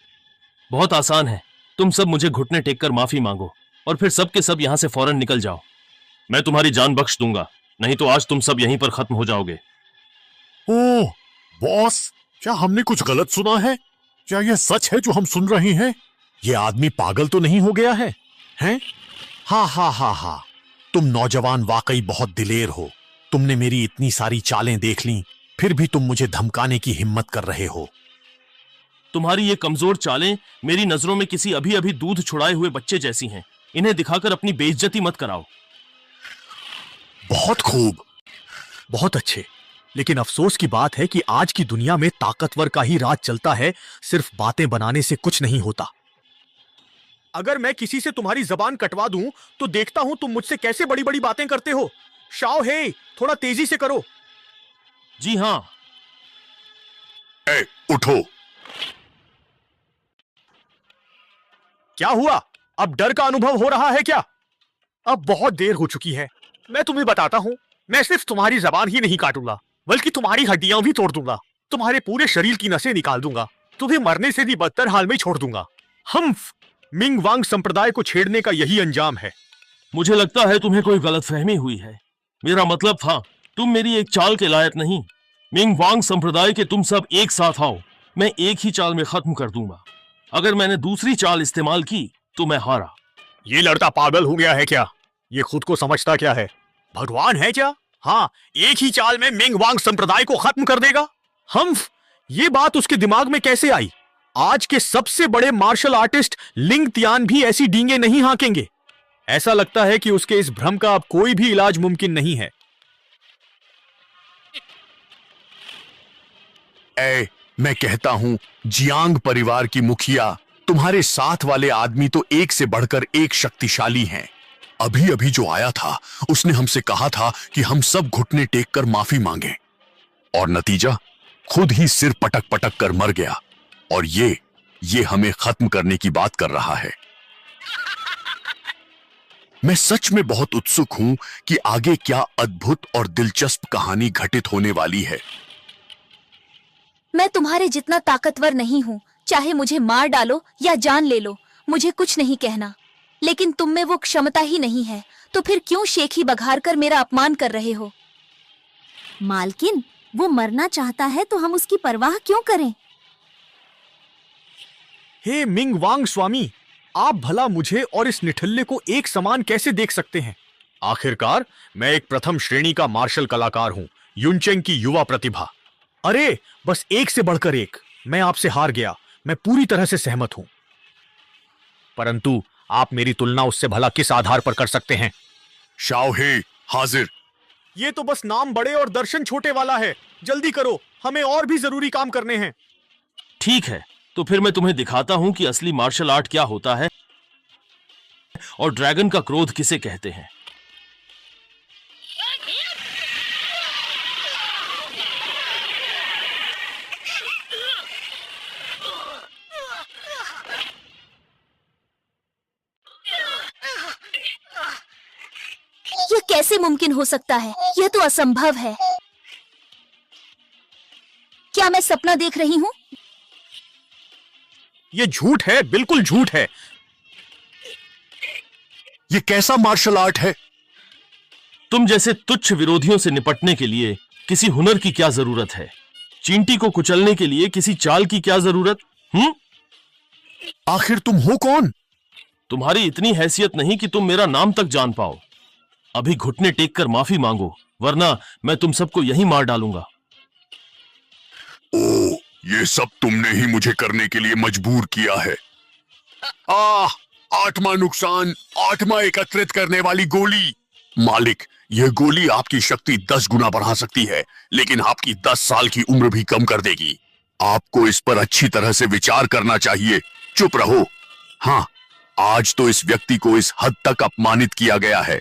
बहुत आसान है, तुम सब मुझे घुटने टेक कर माफी मांगो और फिर सब के सब यहां से फौरन निकल जाओ। मैं तुम्हारी जान बख्श दूंगा, नहीं तो आज तुम सब यहीं पर खत्म हो जाओगे। ओह बॉस, क्या हमने कुछ गलत सुना है? क्या यह सच है जो हम सुन रहे हैं? ये आदमी पागल तो नहीं हो गया है? हैं? हाँ हाँ हाँ हाँ, तुम नौजवान वाकई बहुत दिलेर हो। तुमने मेरी इतनी सारी चालें देख लीं, फिर भी तुम मुझे धमकाने की हिम्मत कर रहे हो। तुम्हारी ये कमजोर चालें मेरी नजरों में किसी अभी अभी दूध छुड़ाए हुए बच्चे जैसी हैं। इन्हें दिखाकर अपनी बेइज्जती मत कराओ। बहुत खूब, बहुत अच्छे। लेकिन अफसोस की बात है कि आज की दुनिया में ताकतवर का ही राज चलता है, सिर्फ बातें बनाने से कुछ नहीं होता। अगर मैं किसी से तुम्हारी जबान कटवा दूं तो देखता हूं तुम मुझसे कैसे बड़ी बड़ी बातें करते हो। शाओ हे, थोड़ा तेजी से करो। जी हाँ। उठो। क्या हुआ? अब डर का अनुभव हो रहा है क्या? अब बहुत देर हो चुकी है। मैं तुम्हें बताता हूं, मैं सिर्फ तुम्हारी जबान ही नहीं काटूंगा, बल्कि तुम्हारी हड्डियां भी तोड़ दूंगा। तुम्हारे पूरे शरीर की नसें निकाल दूंगा। तुम्हें मरने से भी बदतर हाल में छोड़ दूंगा। हम्फ, मिंग वांग संप्रदाय को छेड़ने का यही अंजाम है। मुझे लगता है तुम्हें कोई गलतफहमी हुई है। मेरा मतलब था, तुम मेरी एक चाल के लायक नहीं। मिंग वांग संप्रदाय के तुम सब एक साथ आओ, मैं एक ही चाल में खत्म कर दूंगा। अगर मैंने दूसरी चाल इस्तेमाल की तो मैं हारा। ये लड़का पागल हो गया है क्या? ये खुद को समझता क्या है? भगवान है क्या? हाँ, एक ही चाल में मिंग वांग संप्रदाय को खत्म कर देगा। हम्फ, ये बात उसके दिमाग में कैसे आई? आज के सबसे बड़े मार्शल आर्टिस्ट लिंग तियान भी ऐसी डींगे नहीं हाँकेंगे। ऐसा लगता है कि उसके इस भ्रम का अब कोई भी इलाज मुमकिन नहीं है। मैं कहता हूं, जियांग परिवार की मुखिया, तुम्हारे साथ वाले आदमी तो एक से बढ़कर एक शक्तिशाली हैं। अभी अभी जो आया था उसने हमसे कहा था कि हम सब घुटने टेक कर माफी मांगे, और नतीजा खुद ही सिर पटक पटक कर मर गया। और ये हमें खत्म करने की बात कर रहा है। मैं सच में बहुत उत्सुक हूं कि आगे क्या अद्भुत और दिलचस्प कहानी घटित होने वाली है। मैं तुम्हारे जितना ताकतवर नहीं हूँ, चाहे मुझे मार डालो या जान ले लो, मुझे कुछ नहीं कहना। लेकिन तुम में वो क्षमता ही नहीं है, तो फिर क्यों शेखी बघार कर मेरा अपमान कर रहे हो? मालकिन, वो मरना चाहता है तो हम उसकी परवाह क्यों करें? हे मिंग वांग स्वामी, आप भला मुझे और इस निठल्ले को एक समान कैसे देख सकते हैं? आखिरकार मैं एक प्रथम श्रेणी का मार्शल कलाकार हूं, युनचेंग की युवा प्रतिभा। अरे बस एक से बढ़कर एक। मैं आपसे हार गया, मैं पूरी तरह से सहमत हूं। परंतु आप मेरी तुलना उससे भला किस आधार पर कर सकते हैं? शाओहे हाजिर। ये तो बस नाम बड़े और दर्शन छोटे वाला है। जल्दी करो, हमें और भी जरूरी काम करने हैं। ठीक है, तो फिर मैं तुम्हें दिखाता हूं कि असली मार्शल आर्ट क्या होता है और ड्रैगन का क्रोध किसे कहते हैं। यह कैसे मुमकिन हो सकता है? यह तो असंभव है। क्या मैं सपना देख रही हूँ? ये झूठ है, बिल्कुल झूठ है। ये कैसा मार्शल आर्ट है? तुम जैसे तुच्छ विरोधियों से निपटने के लिए किसी हुनर की क्या जरूरत है? चींटी को कुचलने के लिए किसी चाल की क्या जरूरत? आखिर तुम हो कौन? तुम्हारी इतनी हैसियत नहीं कि तुम मेरा नाम तक जान पाओ। अभी घुटने टेक कर माफी मांगो, वरना मैं तुम सबको यहीं मार डालूंगा। ओ, ये सब तुमने ही मुझे करने के लिए मजबूर किया है। आठवां नुकसान, आठवां एकत्रित करने वाली गोली। मालिक, यह गोली आपकी शक्ति 10 गुना बढ़ा सकती है, लेकिन आपकी 10 साल की उम्र भी कम कर देगी। आपको इस पर अच्छी तरह से विचार करना चाहिए। चुप रहो। हाँ, आज तो इस व्यक्ति को इस हद तक अपमानित किया गया है।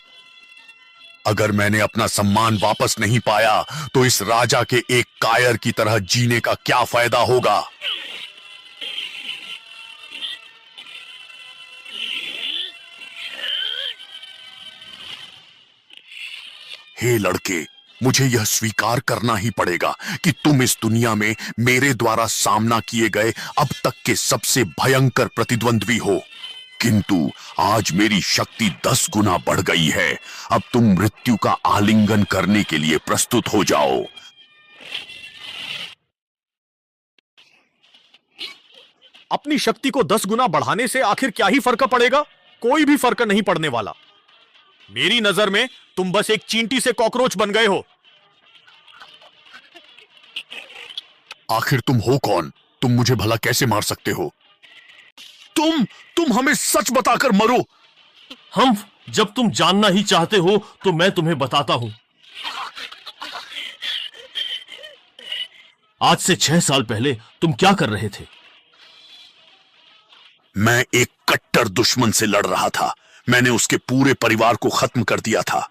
अगर मैंने अपना सम्मान वापस नहीं पाया तो इस राजा के एक कायर की तरह जीने का क्या फायदा होगा? हे लड़के, मुझे यह स्वीकार करना ही पड़ेगा कि तुम इस दुनिया में मेरे द्वारा सामना किए गए अब तक के सबसे भयंकर प्रतिद्वंद्वी हो। किंतु आज मेरी शक्ति 10 गुना बढ़ गई है। अब तुम मृत्यु का आलिंगन करने के लिए प्रस्तुत हो जाओ। अपनी शक्ति को 10 गुना बढ़ाने से आखिर क्या ही फर्क पड़ेगा? कोई भी फर्क नहीं पड़ने वाला। मेरी नजर में तुम बस एक चींटी से कॉकरोच बन गए हो। आखिर तुम हो कौन? तुम मुझे भला कैसे मार सकते हो? तुम हमें सच बताकर मरो। हम जब तुम जानना ही चाहते हो तो मैं तुम्हें बताता हूं। आज से 6 साल पहले तुम क्या कर रहे थे? मैं एक कट्टर दुश्मन से लड़ रहा था। मैंने उसके पूरे परिवार को खत्म कर दिया था।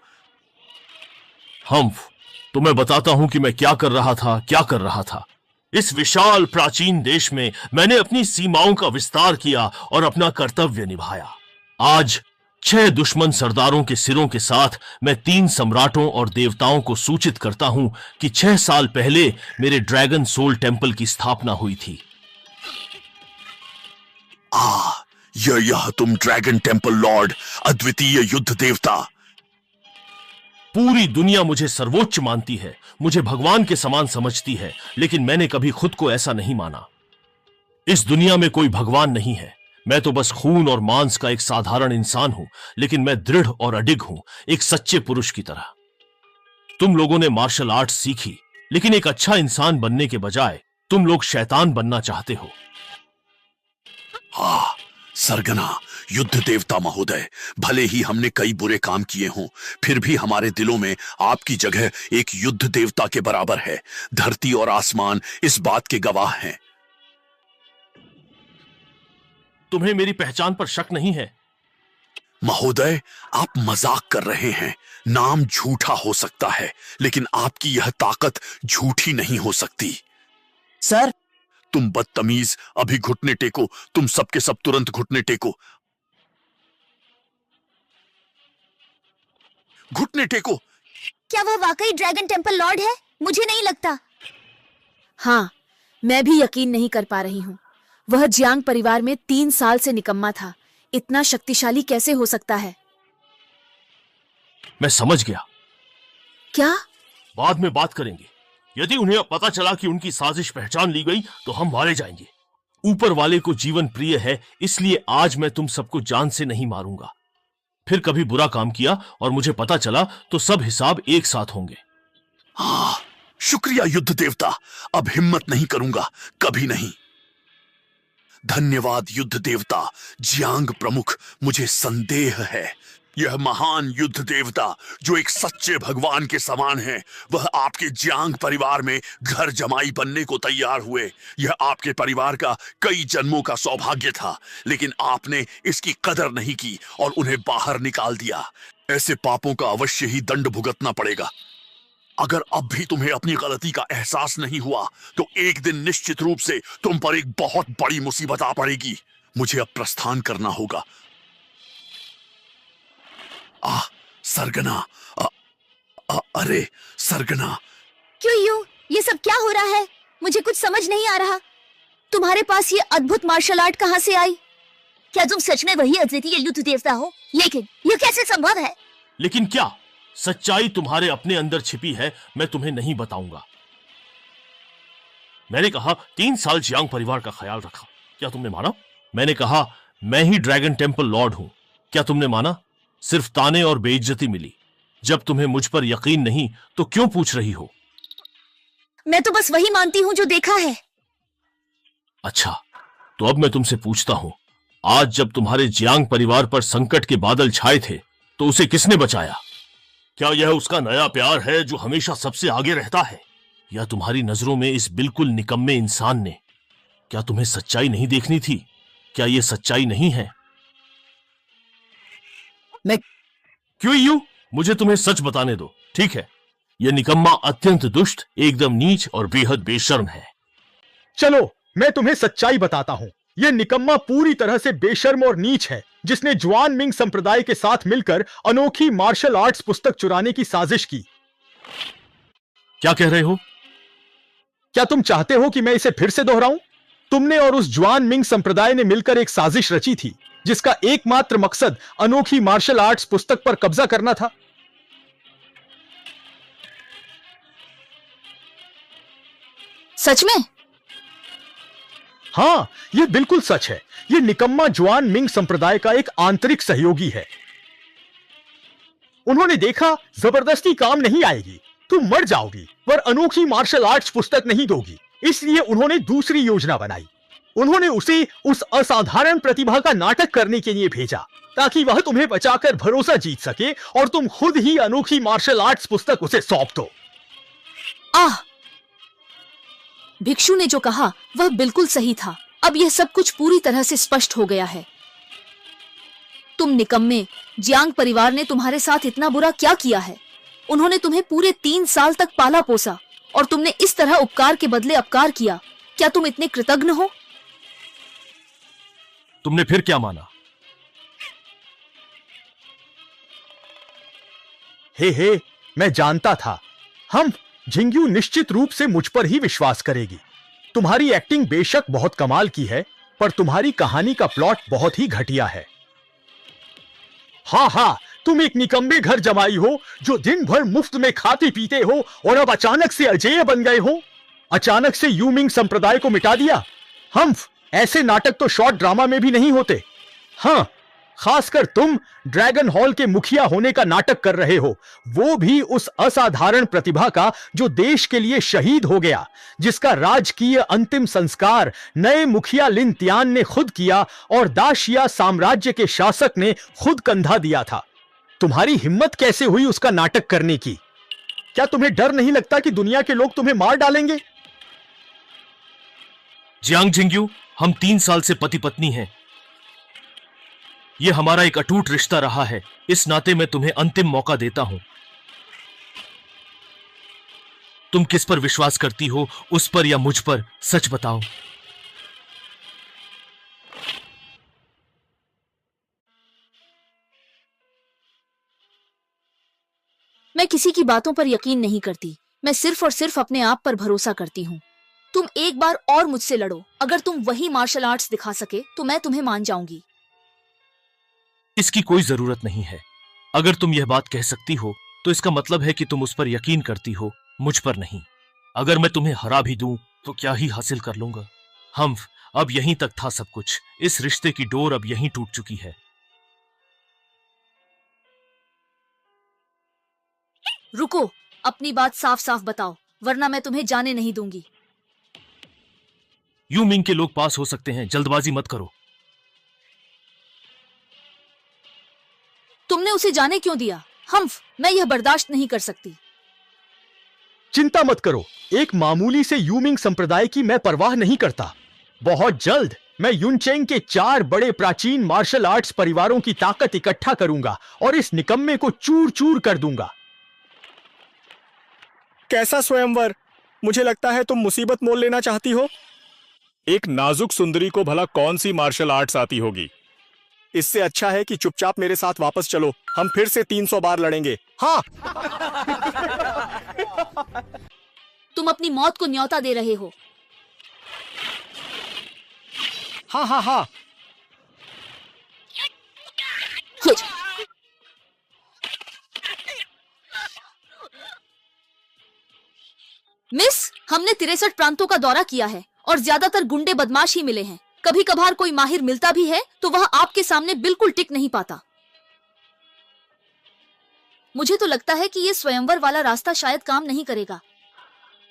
तो मैं बताता हूं कि मैं क्या कर रहा था। इस विशाल प्राचीन देश में मैंने अपनी सीमाओं का विस्तार किया और अपना कर्तव्य निभाया। आज 6 दुश्मन सरदारों के सिरों के साथ मैं 3 सम्राटों और देवताओं को सूचित करता हूं कि 6 साल पहले मेरे ड्रैगन सोल टेंपल की स्थापना हुई थी। यह तुम ड्रैगन टेंपल लॉर्ड, अद्वितीय युद्ध देवता। पूरी दुनिया मुझे सर्वोच्च मानती है, मुझे भगवान के समान समझती है, लेकिन मैंने कभी खुद को ऐसा नहीं माना। इस दुनिया में कोई भगवान नहीं है। मैं तो बस खून और मांस का एक साधारण इंसान हूं, लेकिन मैं दृढ़ और अडिग हूं, एक सच्चे पुरुष की तरह। तुम लोगों ने मार्शल आर्ट सीखी, लेकिन एक अच्छा इंसान बनने के बजाय तुम लोग शैतान बनना चाहते हो। हाँ सरगना, युद्ध देवता महोदय, भले ही हमने कई बुरे काम किए हों, फिर भी हमारे दिलों में आपकी जगह एक युद्ध देवता के बराबर है। धरती और आसमान इस बात के गवाह हैं। तुम्हें मेरी पहचान पर शक नहीं है? महोदय, आप मजाक कर रहे हैं। नाम झूठा हो सकता है, लेकिन आपकी यह ताकत झूठी नहीं हो सकती। सर, तुम बदतमीज, अभी घुटने टेको। तुम सबके सब तुरंत घुटने टेको। घुटने टेको। क्या वह वाकई ड्रैगन टेम्पल लॉर्ड है? मुझे नहीं लगता। हाँ, मैं भी यकीन नहीं कर पा रही हूँ। वह जियांग परिवार में 3 साल से निकम्मा था। इतना शक्तिशाली कैसे हो सकता है? मैं समझ गया। क्या? बाद में बात करेंगे। यदि उन्हें अब पता चला कि उनकी साजिश पहचान ली गई तो हम मारे जाएंगे। ऊपर वाले को जीवन प्रिय है, इसलिए आज मैं तुम सबको जान से नहीं मारूंगा। फिर कभी बुरा काम किया और मुझे पता चला तो सब हिसाब एक साथ होंगे। हाँ, शुक्रिया युद्ध देवता। अब हिम्मत नहीं करूंगा, कभी नहीं। धन्यवाद युद्ध देवता। जियांग प्रमुख, मुझे संदेह है यह महान युद्ध देवता जो एक सच्चे भगवान के समान है, वह आपके जियांग परिवार में घर जमाई बनने को तैयार हुए। यह आपके परिवार का कई जन्मों का सौभाग्य था, लेकिन आपने इसकी कदर नहीं की और उन्हें बाहर निकाल दिया। ऐसे पापों का अवश्य ही दंड भुगतना पड़ेगा। अगर अब भी तुम्हें अपनी गलती का एहसास नहीं हुआ तो एक दिन निश्चित रूप से तुम पर एक बहुत बड़ी मुसीबत आ पड़ेगी। मुझे अब प्रस्थान करना होगा। सरगना, अरे सरगना। क्यों यूं? ये सब क्या हो रहा है? मुझे कुछ समझ नहीं आ रहा। तुम्हारे पास ये अद्भुत मार्शल आर्ट कहाँ से आई? क्या तुम सच में वही अद्वितीय युद्ध देवता हो? लेकिन ये कैसे संभव है? लेकिन क्या? सच्चाई तुम्हारे अपने अंदर छिपी है, मैं तुम्हें नहीं बताऊंगा। मैंने कहा 3 साल जियांग परिवार का ख्याल रखा, क्या तुमने माना? मैंने कहा मैं ही ड्रैगन टेम्पल लॉर्ड हूं, क्या तुमने माना? सिर्फ ताने और बेइज्जती मिली। जब तुम्हें मुझ पर यकीन नहीं तो क्यों पूछ रही हो? मैं तो बस वही मानती हूं जो देखा है। अच्छा, तो अब मैं तुमसे पूछता हूं, आज जब तुम्हारे जियांग परिवार पर संकट के बादल छाए थे तो उसे किसने बचाया? क्या यह उसका नया प्यार है जो हमेशा सबसे आगे रहता है, या तुम्हारी नजरों में इस बिल्कुल निकम्मे इंसान ने? क्या तुम्हें सच्चाई नहीं देखनी थी? क्या यह सच्चाई नहीं है? मैं क्यों यूं? मुझे तुम्हें सच बताने दो, ठीक है? यह निकम्मा अत्यंत दुष्ट, एकदम नीच और बेहद बेशर्म है। चलो मैं तुम्हें सच्चाई बताता हूं। यह निकम्मा पूरी तरह से बेशर्म और नीच है, जिसने जुआन मिंग संप्रदाय के साथ मिलकर अनोखी मार्शल आर्ट्स पुस्तक चुराने की साजिश की। क्या कह रहे हो? क्या तुम चाहते हो कि मैं इसे फिर से दोहराऊं? तुमने और उस जुआन मिंग संप्रदाय ने मिलकर एक साजिश रची थी जिसका एकमात्र मकसद अनोखी मार्शल आर्ट्स पुस्तक पर कब्जा करना था। सच में? हाँ, यह बिल्कुल सच है। यह निकम्मा जुआन मिंग संप्रदाय का एक आंतरिक सहयोगी है। उन्होंने देखा जबरदस्ती काम नहीं आएगी, तुम मर जाओगी, पर अनोखी मार्शल आर्ट्स पुस्तक नहीं दोगी। इसलिए उन्होंने दूसरी योजना बनाई। उन्होंने उसे उस असाधारण प्रतिभा का नाटक करने के लिए भेजा ताकि वह तुम्हें बचाकर भरोसा जीत सके और तुम खुद ही अनोखी मार्शल आर्ट्स पुस्तक उसे सौंप दो। भिक्षु ने जो कहा वह बिल्कुल सही था। अब यह सब कुछ पूरी तरह से स्पष्ट हो गया है। तुम निकम्मे, जियांग परिवार ने तुम्हारे साथ इतना बुरा क्या किया है? उन्होंने तुम्हें पूरे 3 साल तक पाला पोसा और तुमने इस तरह उपकार के बदले अपकार किया। क्या तुम इतने कृतज्ञ हो? तुमने फिर क्या माना? हे, मैं जानता था। हम झिंग्यू निश्चित रूप से मुझ पर ही विश्वास करेगी। तुम्हारी एक्टिंग बेशक बहुत कमाल की है, पर तुम्हारी कहानी का प्लॉट बहुत ही घटिया है। हाँ, तुम एक निकम्मे घर जमाई हो जो दिन भर मुफ्त में खाते पीते हो और अब अचानक से अजेय बन गए हो। अचानक से यूमिंग संप्रदाय को मिटा दिया। हम ऐसे नाटक तो शॉर्ट ड्रामा में भी नहीं होते। हाँ, खासकर तुम ड्रैगन हॉल के मुखिया होने का नाटक कर रहे हो, वो भी उस असाधारण प्रतिभा का जो देश के लिए शहीद हो गया, जिसका राजकीय अंतिम संस्कार नए मुखिया लिन तियान ने खुद किया और दाशिया साम्राज्य के शासक ने खुद कंधा दिया था। तुम्हारी हिम्मत कैसे हुई उसका नाटक करने की? क्या तुम्हें डर नहीं लगता कि दुनिया के लोग तुम्हें मार डालेंगे? जियांग जिंगयू, हम 3 साल से पति पत्नी हैं। यह हमारा एक अटूट रिश्ता रहा है। इस नाते मैं तुम्हें अंतिम मौका देता हूं। तुम किस पर विश्वास करती हो, उस पर या मुझ पर? सच बताओ। मैं किसी की बातों पर यकीन नहीं करती। मैं सिर्फ और सिर्फ अपने आप पर भरोसा करती हूँ। तुम एक बार और मुझसे लड़ो। अगर तुम वही मार्शल आर्ट्स दिखा सके तो मैं तुम्हें मान जाऊंगी। इसकी कोई जरूरत नहीं है। अगर तुम यह बात कह सकती हो तो इसका मतलब है कि तुम उस पर यकीन करती हो, मुझ पर नहीं। अगर मैं तुम्हें हरा भी दूं तो क्या ही हासिल कर लूंगा? हम्फ, अब यहीं तक था सब कुछ। इस रिश्ते की डोर अब यहीं टूट चुकी है। रुको, अपनी बात साफ साफ बताओ, वरना मैं तुम्हें जाने नहीं दूंगी। यू मिंग के लोग पास हो सकते हैं, जल्दबाजी मत करो। तुमने उसे जाने क्यों दिया? हम्फ, मैं यह बर्दाश्त नहीं कर सकती। चिंता मत करो, एक मामूली से यूमिंग संप्रदाय की मैं परवाह नहीं करता। बहुत जल्द मैं युनचेंग के 4 बड़े प्राचीन मार्शल आर्ट्स परिवारों की ताकत इकट्ठा करूंगा और इस निकम्मे को चूर चूर कर दूंगा। कैसा स्वयंवर? मुझे लगता है तुम मुसीबत मोल लेना चाहती हो। एक नाजुक सुंदरी को भला कौन सी मार्शल आर्ट्स आती होगी? इससे अच्छा है कि चुपचाप मेरे साथ वापस चलो। हम फिर से 300 बार लड़ेंगे। हाँ। तुम अपनी मौत को न्योता दे रहे हो। हाँ हाँ हाँ। मिस, हमने 63 प्रांतों का दौरा किया है और ज्यादातर गुंडे बदमाश ही मिले हैं। कभी कभार कोई माहिर मिलता भी है तो वह आपके सामने बिल्कुल टिक नहीं पाता। मुझे तो लगता है कि ये स्वयंवर वाला रास्ता शायद काम नहीं करेगा।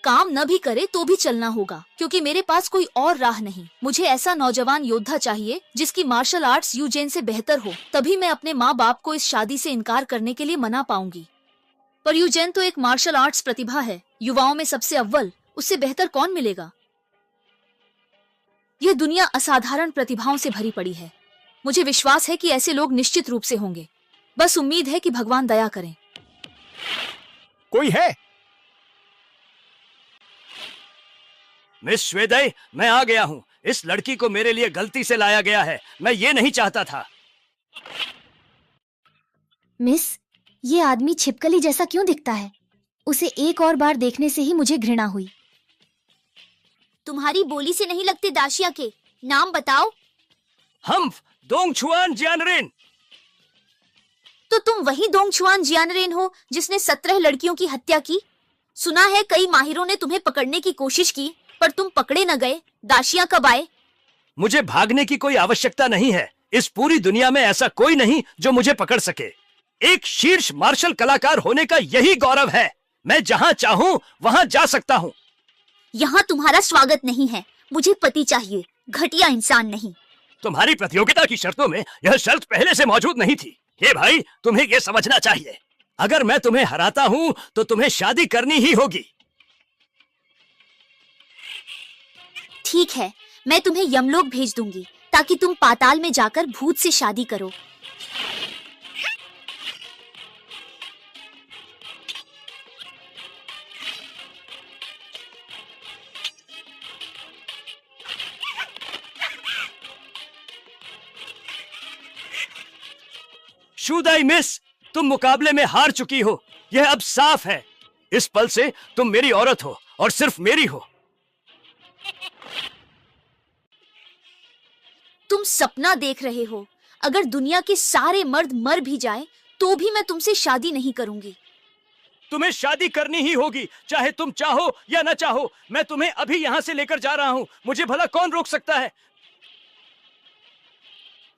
काम न भी करे तो भी चलना होगा, क्योंकि मेरे पास कोई और राह नहीं। मुझे ऐसा नौजवान योद्धा चाहिए जिसकी मार्शल आर्ट्स यूजेन से बेहतर हो। तभी मैं अपने माँ बाप को इस शादी से इनकार करने के लिए मना पाऊंगी। पर यूजेन तो एक मार्शल आर्ट्स प्रतिभा है, युवाओं में सबसे अव्वल। उससे बेहतर कौन मिलेगा? यह दुनिया असाधारण प्रतिभाओं से भरी पड़ी है। मुझे विश्वास है कि ऐसे लोग निश्चित रूप से होंगे। बस उम्मीद है कि भगवान दया करें। कोई है? मिस श्वेदय, मैं आ गया हूं। इस लड़की को मेरे लिए गलती से लाया गया है। मैं ये नहीं चाहता था। मिस, ये आदमी छिपकली जैसा क्यों दिखता है? उसे एक और बार देखने से ही मुझे घृणा हुई। तुम्हारी बोली से नहीं लगते दाशिया के। नाम बताओ। हम्फ दोंगछुआन जियानरेन। तो तुम वही दोंगछुआन जियानरेन हो जिसने 17 लड़कियों की हत्या की। सुना है कई माहिरों ने तुम्हें पकड़ने की कोशिश की, पर तुम पकड़े न गए। दाशिया कब आए? मुझे भागने की कोई आवश्यकता नहीं है। इस पूरी दुनिया में ऐसा कोई नहीं जो मुझे पकड़ सके। एक शीर्ष मार्शल कलाकार होने का यही गौरव है। मैं जहां चाहूं वहां जा सकता हूं। यहाँ तुम्हारा स्वागत नहीं है। मुझे पति चाहिए, घटिया इंसान नहीं। तुम्हारी प्रतियोगिता की शर्तों में यह शर्त पहले से मौजूद नहीं थी। हे भाई, तुम्हें यह समझना चाहिए। अगर मैं तुम्हें हराता हूं तो तुम्हें शादी करनी ही होगी। ठीक है, मैं तुम्हें यमलोक भेज दूंगी ताकि तुम पाताल में जाकर भूत से शादी करो। शुदाई मिस, तुम मुकाबले में हार चुकी हो। यह अब साफ है। इस पल से तुम मेरी औरत हो और सिर्फ मेरी हो। तुम सपना देख रहे हो। अगर दुनिया के सारे मर्द मर भी जाएं, तो भी मैं तुमसे शादी नहीं करूंगी। तुम्हें शादी करनी ही होगी, चाहे तुम चाहो या न चाहो। मैं तुम्हें अभी यहां से लेकर जा रहा हूं। मुझे भला कौन रोक सकता है?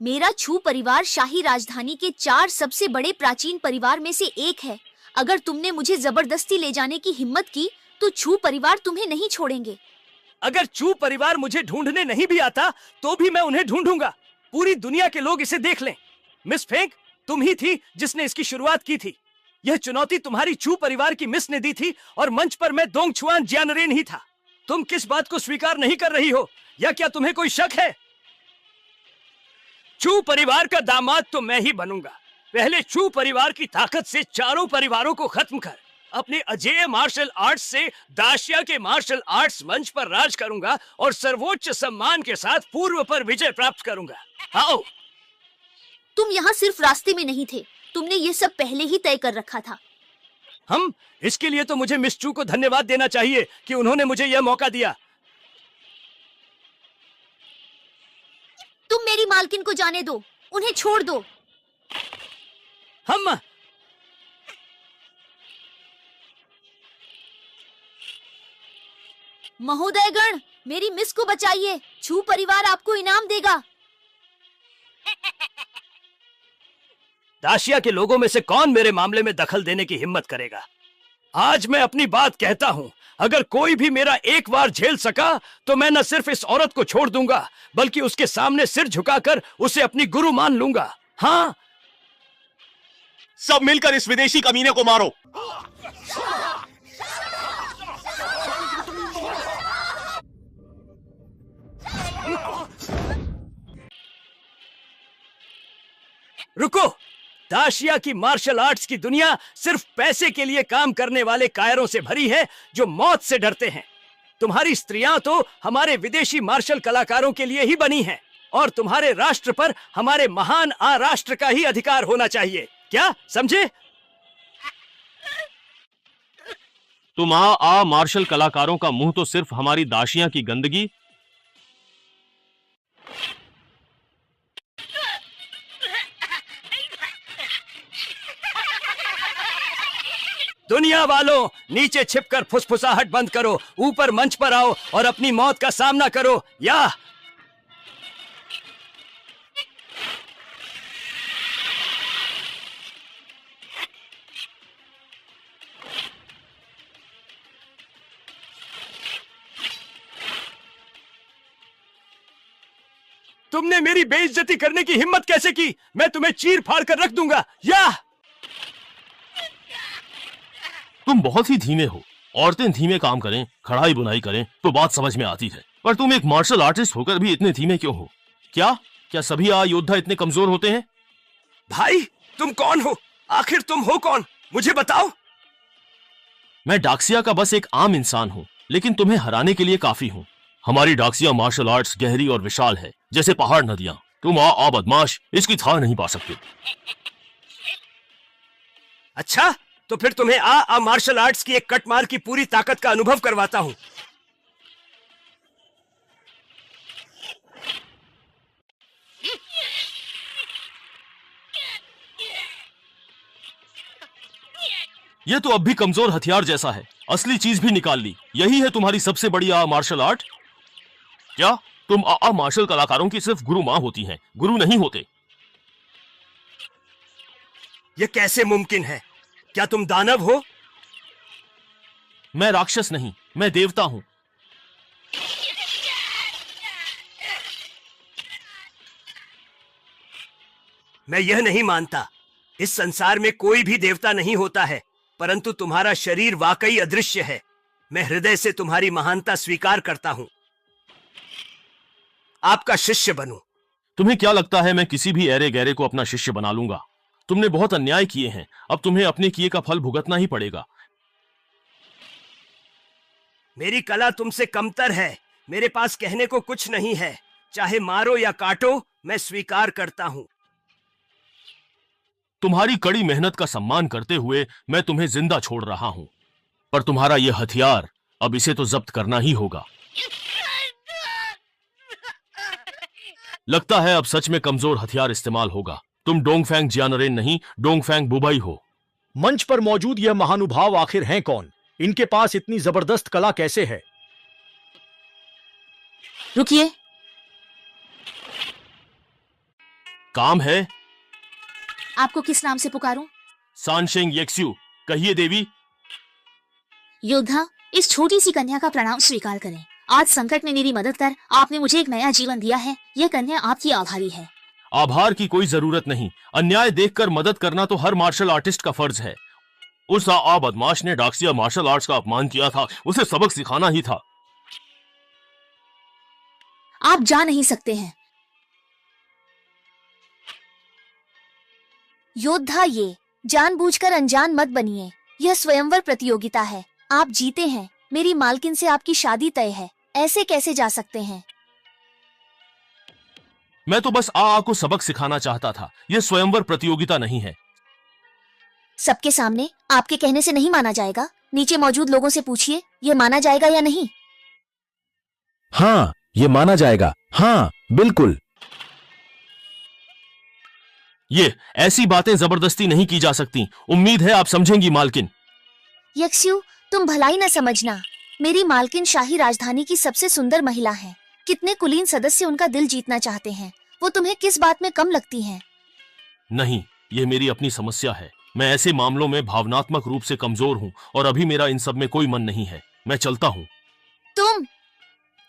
मेरा छू परिवार शाही राजधानी के 4 सबसे बड़े प्राचीन परिवार में से एक है। अगर तुमने मुझे जबरदस्ती ले जाने की हिम्मत की तो छू परिवार तुम्हें नहीं छोड़ेंगे। अगर चू परिवार मुझे ढूंढने नहीं भी आता तो भी मैं उन्हें ढूंढूंगा। पूरी दुनिया के लोग इसे देख लें। मिस फेंग, तुम ही थी जिसने इसकी शुरुआत की थी। यह चुनौती तुम्हारी चू परिवार की मिस ने दी थी और मंच पर मैं दोंगछुआन जियानरेन ही था। तुम किस बात को स्वीकार नहीं कर रही हो, या क्या तुम्हें कोई शक है? चू परिवार का दामाद तो मैं ही बनूंगा। पहले चू परिवार की ताकत से चारों परिवारों को खत्म कर अपने अजेय मार्शल आर्ट्स से दाशिया के मार्शल आर्ट्स मंच पर राज करूंगा और सर्वोच्च सम्मान के साथ पूर्व पर विजय प्राप्त करूंगा। आओ। तुम यहाँ सिर्फ रास्ते में नहीं थे, तुमने ये सब पहले ही तय कर रखा था। इसके लिए तो मुझे मिस चू को धन्यवाद देना चाहिए कि उन्होंने मुझे यह मौका दिया। तुम मेरी मालकिन को जाने दो, उन्हें छोड़ दो। महोदयगण, मेरी मिस को बचाइए। छू परिवार आपको इनाम देगा। दाशिया के लोगों में से कौन मेरे मामले में दखल देने की हिम्मत करेगा? आज मैं अपनी बात कहता हूं। अगर कोई भी मेरा एक बार झेल सका तो मैं न सिर्फ इस औरत को छोड़ दूंगा बल्कि उसके सामने सिर झुकाकर उसे अपनी गुरु मान लूंगा। हाँ, सब मिलकर इस विदेशी कमीने को मारो। रुको। दाशिया की मार्शल आर्ट्स की दुनिया सिर्फ पैसे के लिए काम करने वाले कायरों से भरी है जो मौत से डरते हैं। तुम्हारी स्त्रियां तो हमारे विदेशी मार्शल कलाकारों के लिए ही बनी हैं और तुम्हारे राष्ट्र पर हमारे महान राष्ट्र का ही अधिकार होना चाहिए। क्या समझे? तुम मार्शल कलाकारों का मुंह तो सिर्फ हमारी दाशियां की गंदगी। दुनिया वालों, नीचे छिपकर फुसफुसाहट बंद करो, ऊपर मंच पर आओ और अपनी मौत का सामना करो। या तुमने मेरी बेइज्जती करने की हिम्मत कैसे की? मैं तुम्हें चीर फाड़ कर रख दूंगा। या तुम बहुत ही धीमे हो। औरतें धीमे काम करें, कढ़ाई बुनाई करें तो बात समझ में आती है, पर तुम एक मार्शल आर्टिस्ट होकर भी इतने धीमे क्यों हो? क्या सभी योद्धा इतने कमजोर होते हैं? भाई, तुम कौन हो? आखिर तुम हो कौन? मुझे बताओ। मैं डाक्सिया का बस एक आम इंसान हूँ, लेकिन तुम्हें हराने के लिए काफी हूँ। हमारी डाक्सिया मार्शल आर्ट्स गहरी और विशाल है, जैसे पहाड़ नदियां। तुम बदमाश इसकी थाह नहीं पा सकते। अच्छा, तो फिर तुम्हें मार्शल आर्ट्स की एक कटमार की पूरी ताकत का अनुभव करवाता हूं। यह तो अब भी कमजोर हथियार जैसा है। असली चीज भी निकाल ली। यही है तुम्हारी सबसे बड़ी मार्शल आर्ट? क्या तुम मार्शल कलाकारों की सिर्फ गुरु मां होती हैं, गुरु नहीं होते? यह कैसे मुमकिन है? क्या तुम दानव हो? मैं राक्षस नहीं, मैं देवता हूं। मैं यह नहीं मानता। इस संसार में कोई भी देवता नहीं होता है, परंतु तुम्हारा शरीर वाकई अदृश्य है। मैं हृदय से तुम्हारी महानता स्वीकार करता हूं। आपका शिष्य बनूं। तुम्हें क्या लगता है मैं किसी भी ऐरे गहरे को अपना शिष्य बना लूंगा? तुमने बहुत अन्याय किए हैं, अब तुम्हें अपने किए का फल भुगतना ही पड़ेगा। मेरी कला तुमसे कमतर है। मेरे पास कहने को कुछ नहीं है। चाहे मारो या काटो, मैं स्वीकार करता हूं। तुम्हारी कड़ी मेहनत का सम्मान करते हुए मैं तुम्हें जिंदा छोड़ रहा हूं, पर तुम्हारा यह हथियार, अब इसे तो जब्त करना ही होगा। लगता है अब सच में कमजोर हथियार इस्तेमाल होगा। तुम डोंगफैंग जियानरेन नहीं, डोंगफैंग बुबाई हो। मंच पर मौजूद यह महानुभाव आखिर हैं कौन? इनके पास इतनी जबरदस्त कला कैसे है? रुकिए। काम है। आपको किस नाम से पुकारूं? सानशेंग येक्स्यू। कहिए देवी। योद्धा, इस छोटी सी कन्या का प्रणाम स्वीकार करें। आज संकट में मेरी मदद कर आपने मुझे एक नया जीवन दिया है। यह कन्या आपकी आभारी है। आभार की कोई जरूरत नहीं। अन्याय देखकर मदद करना तो हर मार्शल आर्टिस्ट का फर्ज है। उस बदमाश ने डाक्सिया मार्शल आर्ट्स का अपमान किया था, उसे सबक सिखाना ही था। आप जा नहीं सकते हैं। योद्धा, ये जानबूझकर अनजान मत बनिए। यह स्वयंवर प्रतियोगिता है। आप जीते हैं। मेरी मालकिन से आपकी शादी तय है। ऐसे कैसे जा सकते हैं? मैं तो बस आ को सबक सिखाना चाहता था। यह स्वयंवर प्रतियोगिता नहीं है। सबके सामने आपके कहने से नहीं माना जाएगा। नीचे मौजूद लोगों से पूछिए, यह माना जाएगा या नहीं। हाँ, ये माना जाएगा। हाँ, बिल्कुल। ये ऐसी बातें जबरदस्ती नहीं की जा सकती। उम्मीद है आप समझेंगी मालकिन। यक्स्यू, तुम भलाई न समझना। मेरी मालकिन शाही राजधानी की सबसे सुंदर महिला है। कितने कुलीन सदस्य उनका दिल जीतना चाहते हैं। वो तुम्हें किस बात में कम लगती हैं? नहीं, ये मेरी अपनी समस्या है। मैं ऐसे मामलों में भावनात्मक रूप से कमजोर हूँ और अभी मेरा इन सब में कोई मन नहीं है। मैं चलता हूँ। तुम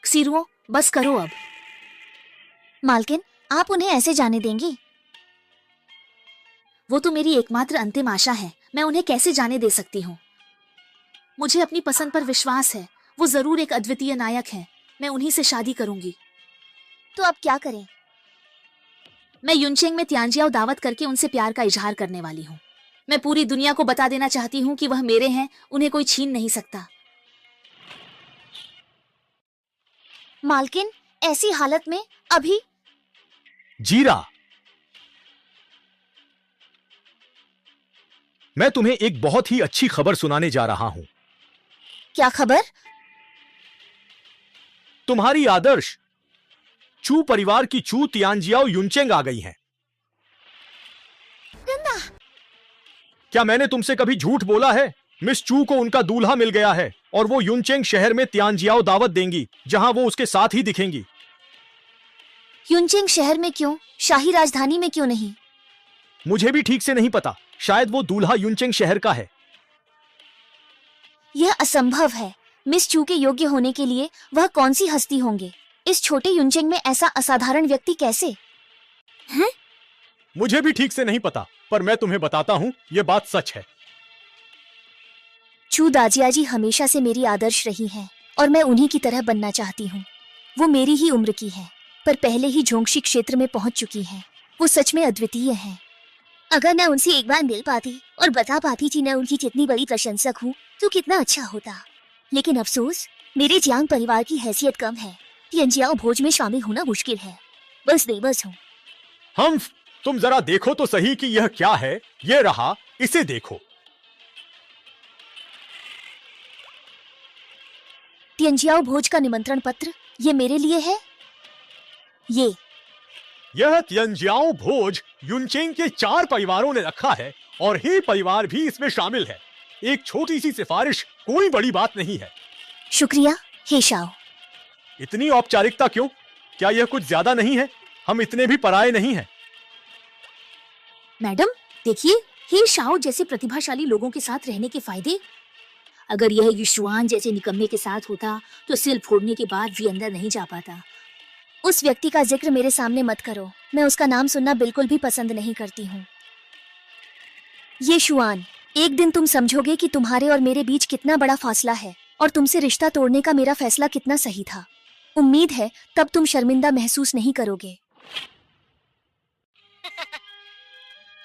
क्सीरुओ, बस करो अब। मालकिन, आप उन्हें ऐसे जाने देंगी? वो तो मेरी एकमात्र अंतिम आशा है। मैं उन्हें कैसे जाने दे सकती हूँ? मुझे अपनी पसंद पर विश्वास है। वो जरूर एक अद्वितीय नायक है। मैं उन्हीं से शादी करूंगी। तो अब क्या करें? मैं युनचेंग में तियानजियाओ दावत करके उनसे प्यार का इजहार करने वाली हूँ। मैं पूरी दुनिया को बता देना चाहती हूँ कि वह मेरे हैं। उन्हें कोई छीन नहीं सकता। मालकिन, ऐसी हालत में अभी? जीरा, मैं तुम्हें एक बहुत ही अच्छी खबर सुनाने जा रहा हूं। क्या खबर? तुम्हारी आदर्श चू परिवार की चू तियानजियाओ युनचेंग आ गई हैं। क्या मैंने तुमसे कभी झूठ बोला है? मिस चू को उनका दूल्हा मिल गया है और वो युनचेंग शहर में तियानजियाओ दावत देंगी, जहां वो उसके साथ ही दिखेंगी। युनचेंग शहर में क्यों? शाही राजधानी में क्यों नहीं? मुझे भी ठीक से नहीं पता। शायद वो दूल्हा युनचेंग शहर का है। यह असंभव है। मिस चू के योग्य होने के लिए वह कौन सी हस्ती होंगे? इस छोटे युनचेंग में ऐसा असाधारण व्यक्ति कैसे? हैं? मुझे भी ठीक से नहीं पता, पर मैं तुम्हें बताता हूं, यह बात सच है। चू दाजियाजी हमेशा से मेरी आदर्श रही हैं और मैं उन्हीं की तरह बनना चाहती हूँ। वो मेरी ही उम्र की है, पर पहले ही जोंगशी क्षेत्र में पहुंच चुकी हैं। वो सच में अद्वितीय हैं। अगर मैं उनसे एक बार मिल पाती और बता पाती कि मैं उनकी कितनी बड़ी प्रशंसक हूँ तो कितना अच्छा होता। लेकिन अफसोस, मेरे जियांग परिवार की हैसियत कम है। तियानजियाओ भोज में शामिल होना मुश्किल है। बस बेबस हूँ। हम्फ, तुम जरा देखो तो सही कि यह क्या है। ये रहा, इसे देखो। तियानजियाओ भोज का निमंत्रण पत्र, ये मेरे लिए है। यह तियानजियाओ भोज युनचेंग के 4 परिवारों ने रखा है और ही परिवार भी इसमें शामिल है। एक छोटी सी सिफारिश, कोई बड़ी बात नहीं है। शुक्रिया हे शाओ। इतनी औपचारिकता क्यों? क्या यह कुछ ज्यादा नहीं है? हम इतने भी पराये नहीं हैं। मैडम देखिए, हे शाओ जैसे प्रतिभाशाली लोगों के साथ रहने के फायदे। अगर यह युशुआन जैसे निकम्मे के साथ होता तो सिल फोड़ने के बाद भी अंदर नहीं जा पाता। उस व्यक्ति का जिक्र मेरे सामने मत करो। मैं उसका नाम सुनना बिल्कुल भी पसंद नहीं करती हूँ। ये शुआन, एक दिन तुम समझोगे कि तुम्हारे और मेरे बीच कितना बड़ा फासला है और तुमसे रिश्ता तोड़ने का मेरा फैसला कितना सही था। उम्मीद है तब तुम शर्मिंदा महसूस नहीं करोगे।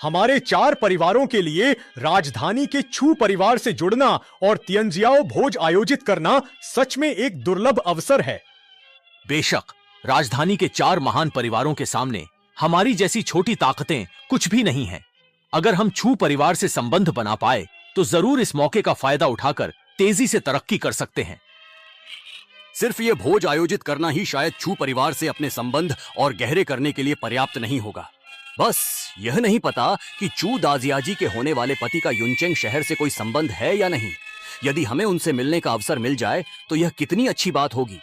हमारे 4 परिवारों के लिए राजधानी के छू परिवार से जुड़ना और तियानजियाओ भोज आयोजित करना सच में एक दुर्लभ अवसर है। बेशक, राजधानी के 4 महान परिवारों के सामने हमारी जैसी छोटी ताकतें कुछ भी नहीं हैं। अगर हम छू परिवार से संबंध बना पाए तो जरूर इस मौके का फायदा उठाकर तेजी से तरक्की कर सकते हैं। सिर्फ ये भोज आयोजित करना ही शायद छू परिवार से अपने संबंध और गहरे करने के लिए पर्याप्त नहीं होगा। बस यह नहीं पता कि चू दाजियाजी के होने वाले पति का युनचेंग शहर से कोई संबंध है या नहीं। यदि हमें उनसे मिलने का अवसर मिल जाए तो यह कितनी अच्छी बात होगी।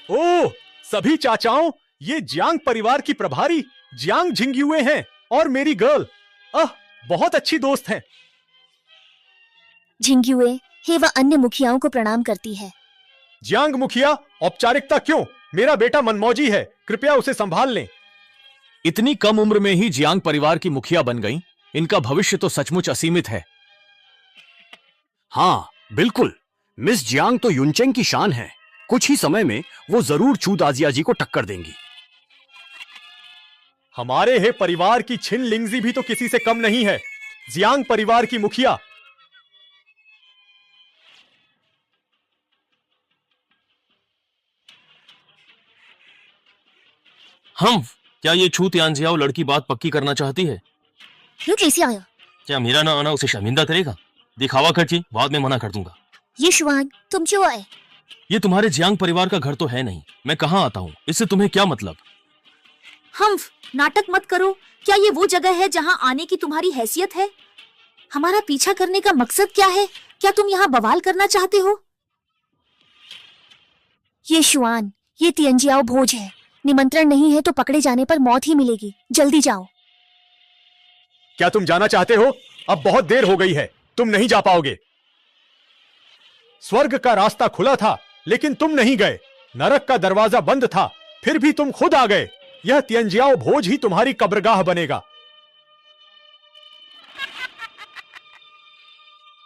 ओह, सभी चाचाओं, ये जियांग परिवार की प्रभारी जियांग झिंगयुए हैं और मेरी गर्ल बहुत अच्छी दोस्त हैं। झिंगयुए हे वह अन्य मुखियाओं को प्रणाम करती है। जियांग मुखिया, औपचारिकता क्यों? मेरा बेटा मनमौजी है, कृपया उसे संभाल लें। इतनी कम उम्र में ही जियांग परिवार की मुखिया बन गई। इनका भविष्य तो सचमुच असीमित है। हाँ बिल्कुल, मिस जियांग तो युनचेंग की शान है। कुछ ही समय में वो जरूर चू दाजियाजी को टक्कर देंगी। हमारे हे परिवार की छिन लिंगजी भी तो किसी से कम नहीं है। जियांग परिवार की मुखिया। हम क्या ये छू तियानजियाओ लड़की बात पक्की करना चाहती है? ये कैसे आया? क्या मेरा ना आना उसे शर्मिंदा करेगा? दिखावा करती, बाद में मना कर दूंगा। ये शुआन, तुम क्यों आए? ये तुम्हारे जियांग परिवार का घर तो है नहीं, मैं कहाँ आता हूँ, इससे तुम्हें क्या मतलब? हम्फ, नाटक मत करो। क्या ये वो जगह है जहाँ आने की तुम्हारी हैसियत है? हमारा पीछा करने का मकसद क्या है? क्या तुम यहाँ बवाल करना चाहते हो? ये शुआन, ये तियंजियाओ भोज है। निमंत्रण नहीं है तो पकड़े जाने पर मौत ही मिलेगी। जल्दी जाओ। क्या तुम जाना चाहते हो? अब बहुत देर हो गई है, तुम नहीं जा पाओगे। स्वर्ग का रास्ता खुला था लेकिन तुम नहीं गए। नरक का दरवाजा बंद था, फिर भी तुम खुद आ गए। यह तियंजियाओ भोज ही तुम्हारी कब्रगाह बनेगा।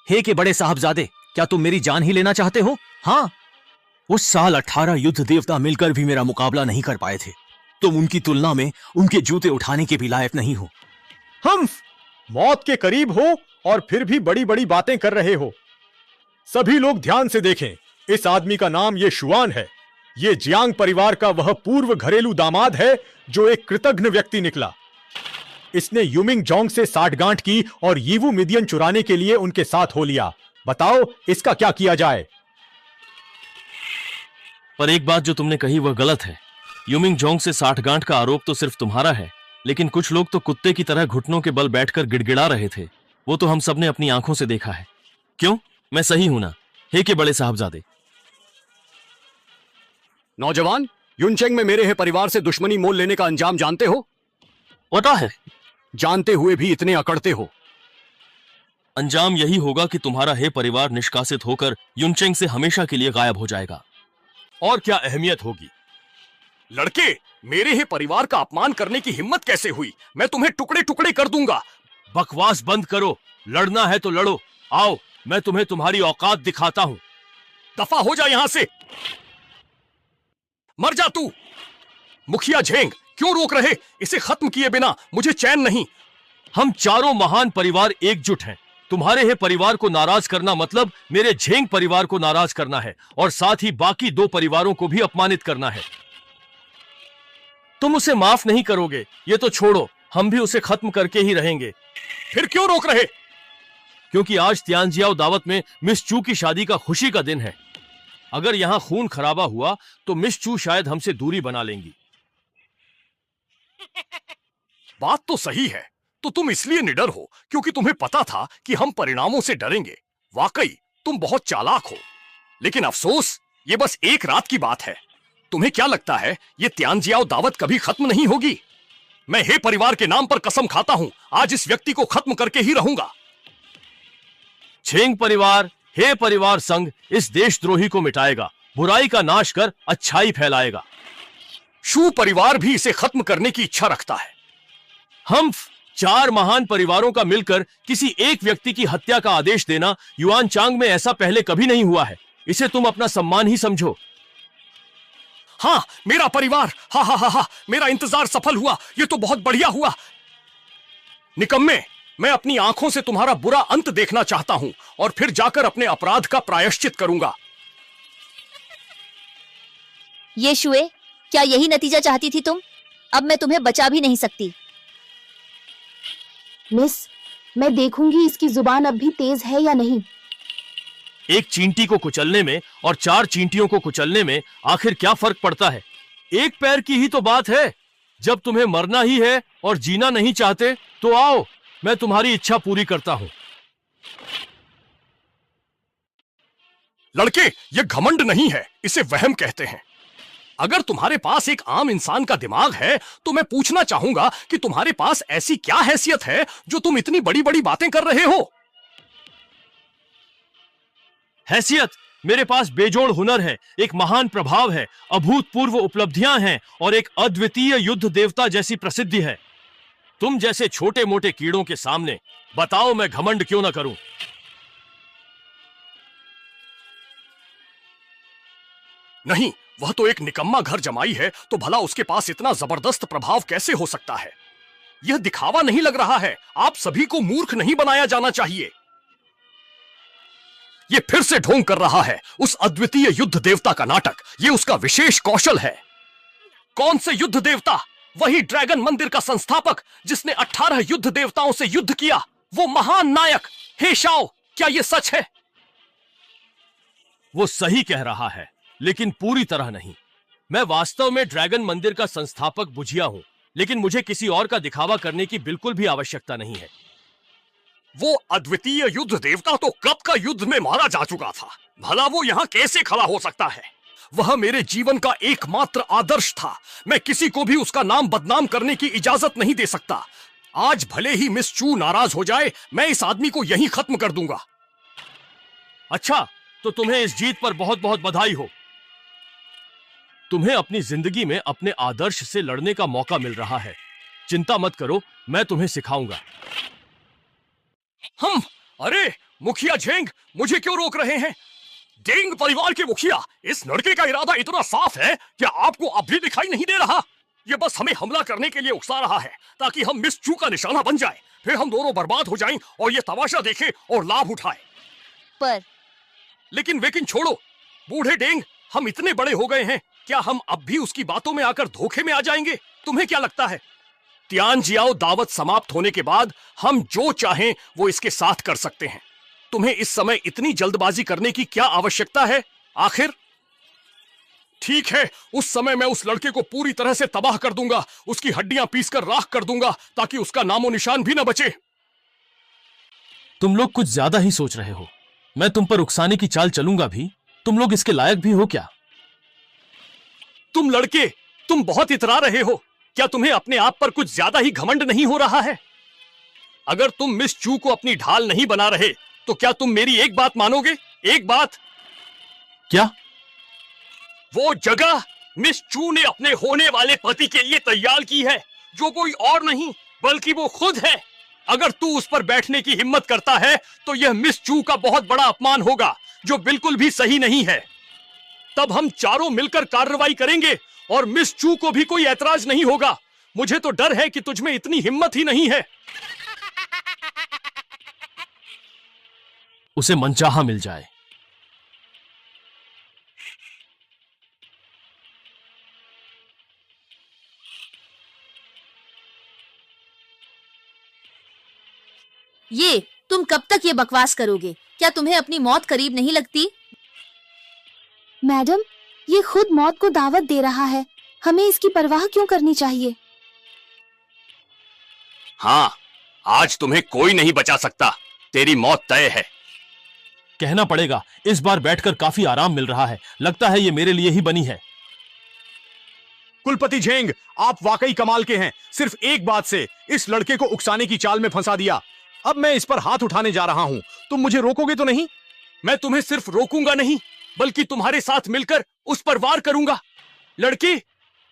हे के बड़े साहबजादे, क्या तुम मेरी जान ही लेना चाहते हो? हाँ, उस साल 18 युद्ध देवता मिलकर भी मेरा मुकाबला नहीं कर पाए थे। तुम उनकी तुलना में उनके जूते उठाने के भी लायक नहीं हो। हम मौत के करीब हो और फिर भी बड़ी बड़ी बातें कर रहे हो। सभी लोग ध्यान से देखें, इस आदमी का नाम ये शुआन है। ये जियांग परिवार का वह पूर्व घरेलू दामाद है जो एक कृतघ्न व्यक्ति निकला। इसने यूमिंग जोंग से साठगांठ की और यीवू मिदियन चुराने के लिए उनके साथ हो लिया। बताओ इसका क्या किया जाए? पर एक बात जो तुमने कही वह गलत है। यूमिंग जोंग से साठगांठ का आरोप तो सिर्फ तुम्हारा है, लेकिन कुछ लोग तो कुत्ते की तरह घुटनों के बल बैठकर गिड़गिड़ा रहे थे। वो तो हम सबने अपनी आंखों से देखा है। क्यों, मैं सही हूं ना, हे के बड़े साहबजादे? नौजवान, युनचेंग में मेरे है परिवार से दुश्मनी मोल लेने का अंजाम जानते हो? पता है। जानते हुए भी इतने अकड़ते हो। अंजाम यही होगा कि तुम्हारा हे परिवार निष्कासित होकर युनचेंग से हमेशा के लिए गायब हो जाएगा। और क्या अहमियत होगी? लड़के, मेरे ही परिवार का अपमान करने की हिम्मत कैसे हुई? मैं तुम्हें टुकड़े टुकड़े कर दूंगा। बकवास बंद करो। लड़ना है तो लड़ो। आओ, मैं तुम्हें तुम्हारी औकात दिखाता हूं। दफा हो जा यहां से। मर जा तू। मुखिया झेंग, क्यों रोक रहे? इसे खत्म किए बिना मुझे चैन नहीं। हम चारों महान परिवार एकजुट हैं। तुम्हारे हे परिवार को नाराज करना मतलब मेरे झेंग परिवार को नाराज करना है, और साथ ही बाकी 2 परिवारों को भी अपमानित करना है। तुम उसे माफ नहीं करोगे, ये तो छोड़ो, हम भी उसे खत्म करके ही रहेंगे। फिर क्यों रोक रहे? क्योंकि आज तियानजियाओ दावत में मिस चू की शादी का खुशी का दिन है। अगर यहां खून खराबा हुआ तो मिस चू शायद हमसे दूरी बना लेंगी। बात तो सही है। तो तुम इसलिए निडर हो क्योंकि तुम्हें पता था कि हम परिणामों से डरेंगे। वाकई तुम बहुत चालाक हो, लेकिन अफसोस ये बस एक रात की बात है। तुम्हें क्या लगता है ये तियानजियाओ दावत कभी खत्म नहीं होगी? मैं हे परिवार के नाम पर कसम खाता हूं, आज इस व्यक्ति को खत्म करके ही रहूंगा। झेंग परिवार, हे परिवार संघ इस देशद्रोही को मिटाएगा, बुराई का नाश कर अच्छाई फैलाएगा। शू परिवार भी इसे खत्म करने की इच्छा रखता है। हम 4 महान परिवारों का मिलकर किसी एक व्यक्ति की हत्या का आदेश देना युआनचांग में ऐसा पहले कभी नहीं हुआ है। इसे तुम अपना सम्मान ही समझो। हाँ, मेरा परिवार, हा हा हा हा, मेरा इंतजार सफल हुआ। ये तो बहुत बढ़िया हुआ। निकम्मे, मैं अपनी आंखों से तुम्हारा बुरा अंत देखना चाहता हूं और फिर जाकर अपने अपराध का प्रायश्चित करूंगा। ये शुए, क्या यही नतीजा चाहती थी तुम? अब मैं तुम्हें बचा भी नहीं सकती। मिस, मैं देखूंगी इसकी जुबान अब भी तेज है या नहीं। एक चींटी को कुचलने में और 4 चींटियों को कुचलने में आखिर क्या फर्क पड़ता है? एक पैर की ही तो बात है। जब तुम्हें मरना ही है और जीना नहीं चाहते तो आओ, मैं तुम्हारी इच्छा पूरी करता हूं। लड़के, ये घमंड नहीं है, इसे वहम कहते हैं। अगर तुम्हारे पास एक आम इंसान का दिमाग है तो मैं पूछना चाहूंगा कि तुम्हारे पास ऐसी क्या हैसियत है जो तुम इतनी बड़ी बड़ी बातें कर रहे हो? हैसियत? मेरे पास बेजोड़ हुनर है, एक महान प्रभाव है, अभूतपूर्व उपलब्धियां हैं और एक अद्वितीय युद्ध देवता जैसी प्रसिद्धि है। तुम जैसे छोटे मोटे कीड़ों के सामने बताओ मैं घमंड क्यों ना करूं? नहीं, वह तो एक निकम्मा घर जमाई है, तो भला उसके पास इतना जबरदस्त प्रभाव कैसे हो सकता है? यह दिखावा नहीं लग रहा है? आप सभी को मूर्ख नहीं बनाया जाना चाहिए। यह फिर से ढोंग कर रहा है उस अद्वितीय युद्ध देवता का नाटक। यह उसका विशेष कौशल है। कौन से युद्ध देवता? वही ड्रैगन मंदिर का संस्थापक जिसने 18 युद्ध देवताओं से युद्ध किया, वो महान नायक। हे शाओ, क्या यह सच है? वो सही कह रहा है, लेकिन पूरी तरह नहीं। मैं वास्तव में ड्रैगन मंदिर का संस्थापक बुझिया हूं, लेकिन मुझे किसी और का दिखावा करने की बिल्कुल भी आवश्यकता नहीं है। वो अद्वितीय युद्ध देवता तो कब का युद्ध में मारा जा चुका था। भला वो यहां कैसे खड़ा हो सकता है? वह मेरे जीवन का एकमात्र आदर्श था। मैं किसी को भी उसका नाम बदनाम करने की इजाजत नहीं दे सकता। आज भले ही मिस चू नाराज हो जाए, मैं इस आदमी को यहीं खत्म कर दूंगा। अच्छा, तो तुम्हें इस जीत पर बहुत बहुत बधाई हो। तुम्हें अपनी जिंदगी में अपने आदर्श से लड़ने का मौका मिल रहा है। चिंता मत करो, मैं तुम्हें सिखाऊंगा। अरे मुखिया झेंग, मुझे क्यों रोक रहे हैं? डेंग परिवार के मुखिया, इस लड़के का इरादा इतना साफ है कि आपको अब भी दिखाई नहीं दे रहा? ये बस हमें हमला करने के लिए उकसा रहा है ताकि हम मिस चू का निशाना बन जाए, फिर हम दोनों बर्बाद हो जाएं और ये तमाशा देखे और लाभ उठाए। लेकिन छोड़ो बूढ़े डेंग, हम इतने बड़े हो गए हैं, क्या हम अब भी उसकी बातों में आकर धोखे में आ जाएंगे? तुम्हें क्या लगता है? तियानजियाओ दावत समाप्त होने के बाद हम जो चाहें वो इसके साथ कर सकते हैं। तुम्हें इस समय इतनी जल्दबाजी करने की क्या आवश्यकता है? आखिर ठीक है, उस समय मैं उस लड़के को पूरी तरह से तबाह कर दूंगा, उसकी हड्डियां पीसकर राख कर दूंगा ताकि उसका नामो निशान भी न बचे। तुम लोग कुछ ज्यादा ही सोच रहे हो। मैं तुम पर उकसाने की चाल चलूंगा भी? तुम लोग इसके लायक भी हो क्या? तुम लड़के, तुम बहुत इतरा रहे हो। क्या तुम्हें अपने आप पर कुछ ज्यादा ही घमंड नहीं हो रहा है? अगर तुम मिस चू को अपनी ढाल नहीं बना रहे तो क्या तुम मेरी एक बात मानोगे? एक बात। क्या? वो जगह मिस चू ने अपने होने वाले पति के लिए तैयार की है, जो कोई और नहीं बल्कि वो खुद है। अगर तू उस पर बैठने की हिम्मत करता है तो यह मिस चू का बहुत बड़ा अपमान होगा, जो बिल्कुल भी सही नहीं है। तब हम चारों मिलकर कार्रवाई करेंगे और मिस चू को भी कोई ऐतराज नहीं होगा। मुझे तो डर है कि तुझमें इतनी हिम्मत ही नहीं है। उसे मनचाहा मिल जाए। ये तुम कब तक ये बकवास करोगे? क्या तुम्हें अपनी मौत करीब नहीं लगती? मैडम, ये खुद मौत को दावत दे रहा है, हमें इसकी परवाह क्यों करनी चाहिए? हाँ, आज तुम्हें कोई नहीं बचा सकता। तेरी मौत तय है। कहना पड़ेगा, इस बार बैठकर काफी आराम मिल रहा है। लगता है ये मेरे लिए ही बनी है। कुलपति झेंग, आप वाकई कमाल के हैं। सिर्फ एक बात से इस लड़के को उकसाने की चाल में फंसा दिया। अब मैं इस पर हाथ उठाने जा रहा हूं। तुम मुझे रोकोगे तो नहीं? मैं तुम्हें सिर्फ रोकूंगा नहीं, बल्कि तुम्हारे साथ मिलकर उस पर वार करूंगा। लड़की,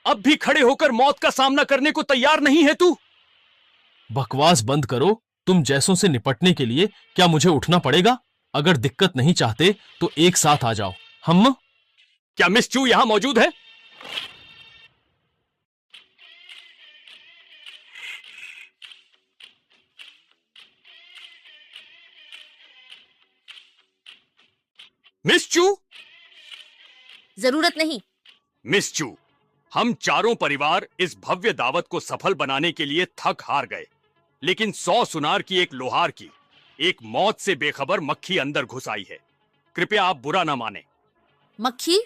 अब भी खड़े होकर मौत का सामना करने को तैयार नहीं है तू? बकवास बंद करो। तुम जैसों से निपटने के लिए क्या मुझे उठना पड़ेगा? अगर दिक्कत नहीं चाहते तो एक साथ आ जाओ। हम क्या मिस चू यहां मौजूद है? मिस चू? जरूरत नहीं। मिस चू, हम चारों परिवार इस भव्य दावत को सफल बनाने के लिए थक हार गए, लेकिन 100 सुनार की एक लोहार की एक मौत से बेखबर मक्खी अंदर घुस आई है। कृपया आप बुरा ना माने। मक्खी?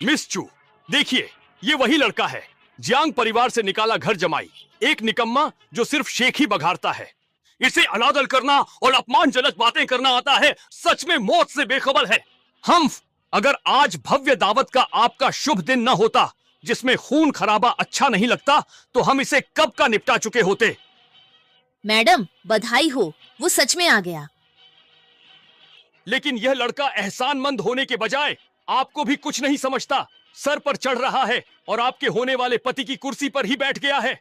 मिस चू, देखिए, ये वही लड़का है, जियांग परिवार से निकाला घर जमाई, एक निकम्मा जो सिर्फ शेख ही बघारता है। इसे अनादर करना और अपमानजनक बातें करना आता है। सच में मौत से बेखबर है। हम अगर आज भव्य दावत का आपका शुभ दिन न होता, जिसमें खून खराबा अच्छा नहीं लगता, तो हम इसे कब का निपटा चुके होते। मैडम, बधाई हो, वो सच में आ गया। लेकिन यह लड़का एहसानमंद होने के बजाय आपको भी कुछ नहीं समझता, सर पर चढ़ रहा है और आपके होने वाले पति की कुर्सी पर ही बैठ गया है।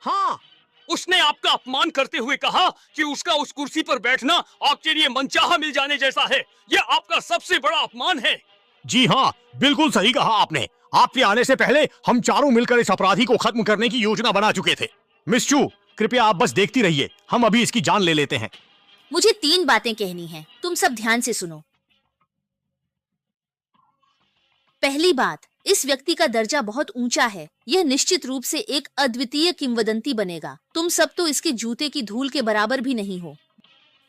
हाँ, उसने आपका अपमान करते हुए कहा कि उसका उस कुर्सी पर बैठना आपके लिए मनचाहा मिल जाने जैसा है। यह आपका सबसे बड़ा अपमान है। जी हाँ, बिल्कुल सही कहा आपने। आपके आने से पहले हम चारों मिलकर इस अपराधी को खत्म करने की योजना बना चुके थे। मिस चू, कृपया आप बस देखती रहिए, हम अभी इसकी जान ले लेते हैं। मुझे 3 बातें कहनी हैं, तुम सब ध्यान से सुनो। पहली बात, इस व्यक्ति का दर्जा बहुत ऊंचा है। यह निश्चित रूप से एक अद्वितीय किंवदंती बनेगा। तुम सब तो इसके जूते की धूल के बराबर भी नहीं हो।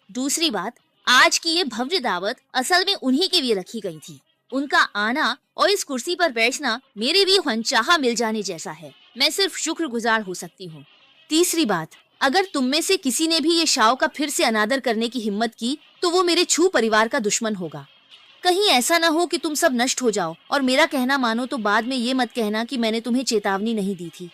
दूसरी बात, आज की ये भव्य दावत असल में उन्हीं के लिए रखी गई थी। उनका आना और इस कुर्सी पर बैठना मेरे लिए मनचाहा मिल जाने जैसा है। मैं सिर्फ शुक्रगुजार हो सकती हूँ। तीसरी बात, अगर तुम में से किसी ने भी ये शाओ का फिर से अनादर करने की हिम्मत की, तो वो मेरे छू परिवार का दुश्मन होगा। कहीं ऐसा ना हो कि तुम सब नष्ट हो जाओ और मेरा कहना मानो तो बाद में ये मत कहना कि मैंने तुम्हें चेतावनी नहीं दी थी।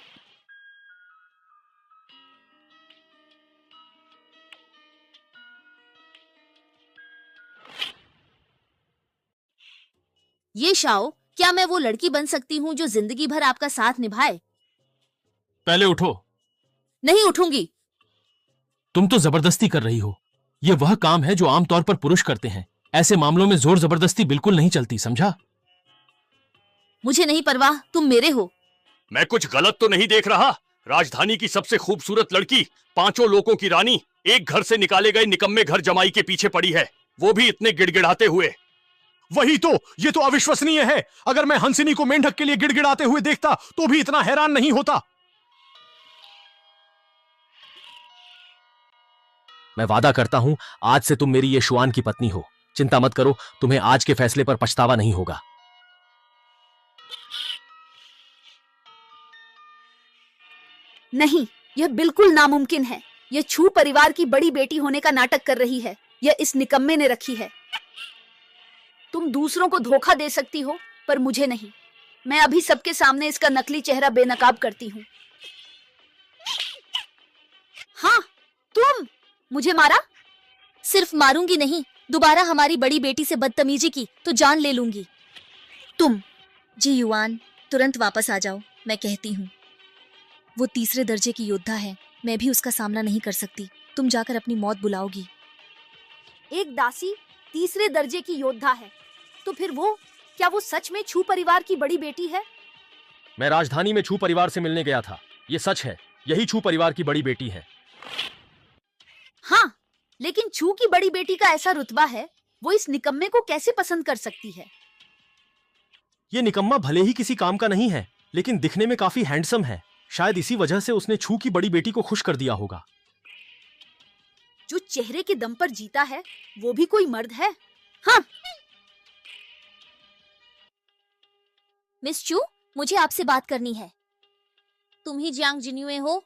ये शाओ, क्या मैं वो लड़की बन सकती हूँ जो जिंदगी भर आपका साथ निभाए? पहले उठो। नहीं उठूंगी। तुम तो जबरदस्ती कर रही हो। ये वह काम है जो आमतौर पर पुरुष करते हैं। ऐसे मामलों में जोर जबरदस्ती बिल्कुल नहीं चलती, समझा? मुझे नहीं परवाह, तुम मेरे हो। मैं कुछ गलत तो नहीं देख रहा? राजधानी की सबसे खूबसूरत लड़की, 5 लोगों की रानी, एक घर से निकाले गए निकम्मे घर जमाई के पीछे पड़ी है, वो भी इतने गिड़गिड़ाते हुए। वही तो, ये तो अविश्वसनीय है। अगर मैं हंसिनी को मेंढक के लिए गिड़गिड़ाते हुए देखता तो भी इतना हैरान नहीं होता। मैं वादा करता हूं, आज से तुम मेरी ये शुआन की पत्नी हो। चिंता मत करो, तुम्हें आज के फैसले पर पछतावा नहीं होगा। नहीं, यह बिल्कुल नामुमकिन है। यह छू परिवार की बड़ी बेटी होने का नाटक कर रही है। यह इस निकम्मे ने रखी है। तुम दूसरों को धोखा दे सकती हो, पर मुझे नहीं। मैं अभी सबके सामने इसका नकली चेहरा बेनकाब करती हूँ। हाँ, तुम मुझे मारा? सिर्फ मारूंगी नहीं, दोबारा हमारी बड़ी बेटी से बदतमीजी की तो जान ले लूंगी। तुम? जी युआन, तुरंत वापस आ जाओ, मैं कहती हूँ। वो 3रे दर्जे की योद्धा है, मैं भी उसका सामना नहीं कर सकती। तुम जाकर अपनी मौत बुलाओगी। एक दासी 3रे दर्जे की योद्धा है, तो फिर वो, क्या वो सच में छू परिवार की बड़ी बेटी है? मैं राजधानी में छू परिवार से मिलने गया था। ये सच है, यही छू परिवार की बड़ी बेटी है। हाँ, लेकिन छू की बड़ी बेटी का ऐसा रुतबा है, वो इस निकम्मे को कैसे पसंद कर सकती है? ये निकम्मा भले ही किसी काम का नहीं है, लेकिन दिखने में काफी हैंडसम है। शायद इसी वजह से उसने छू की बड़ी बेटी को खुश कर दिया होगा। जो चेहरे के दम पर जीता है, वो भी कोई मर्द है? हाँ। मिस चू, मुझे आपसे बात करनी है। तुम ही जियांग जिन्युए हो?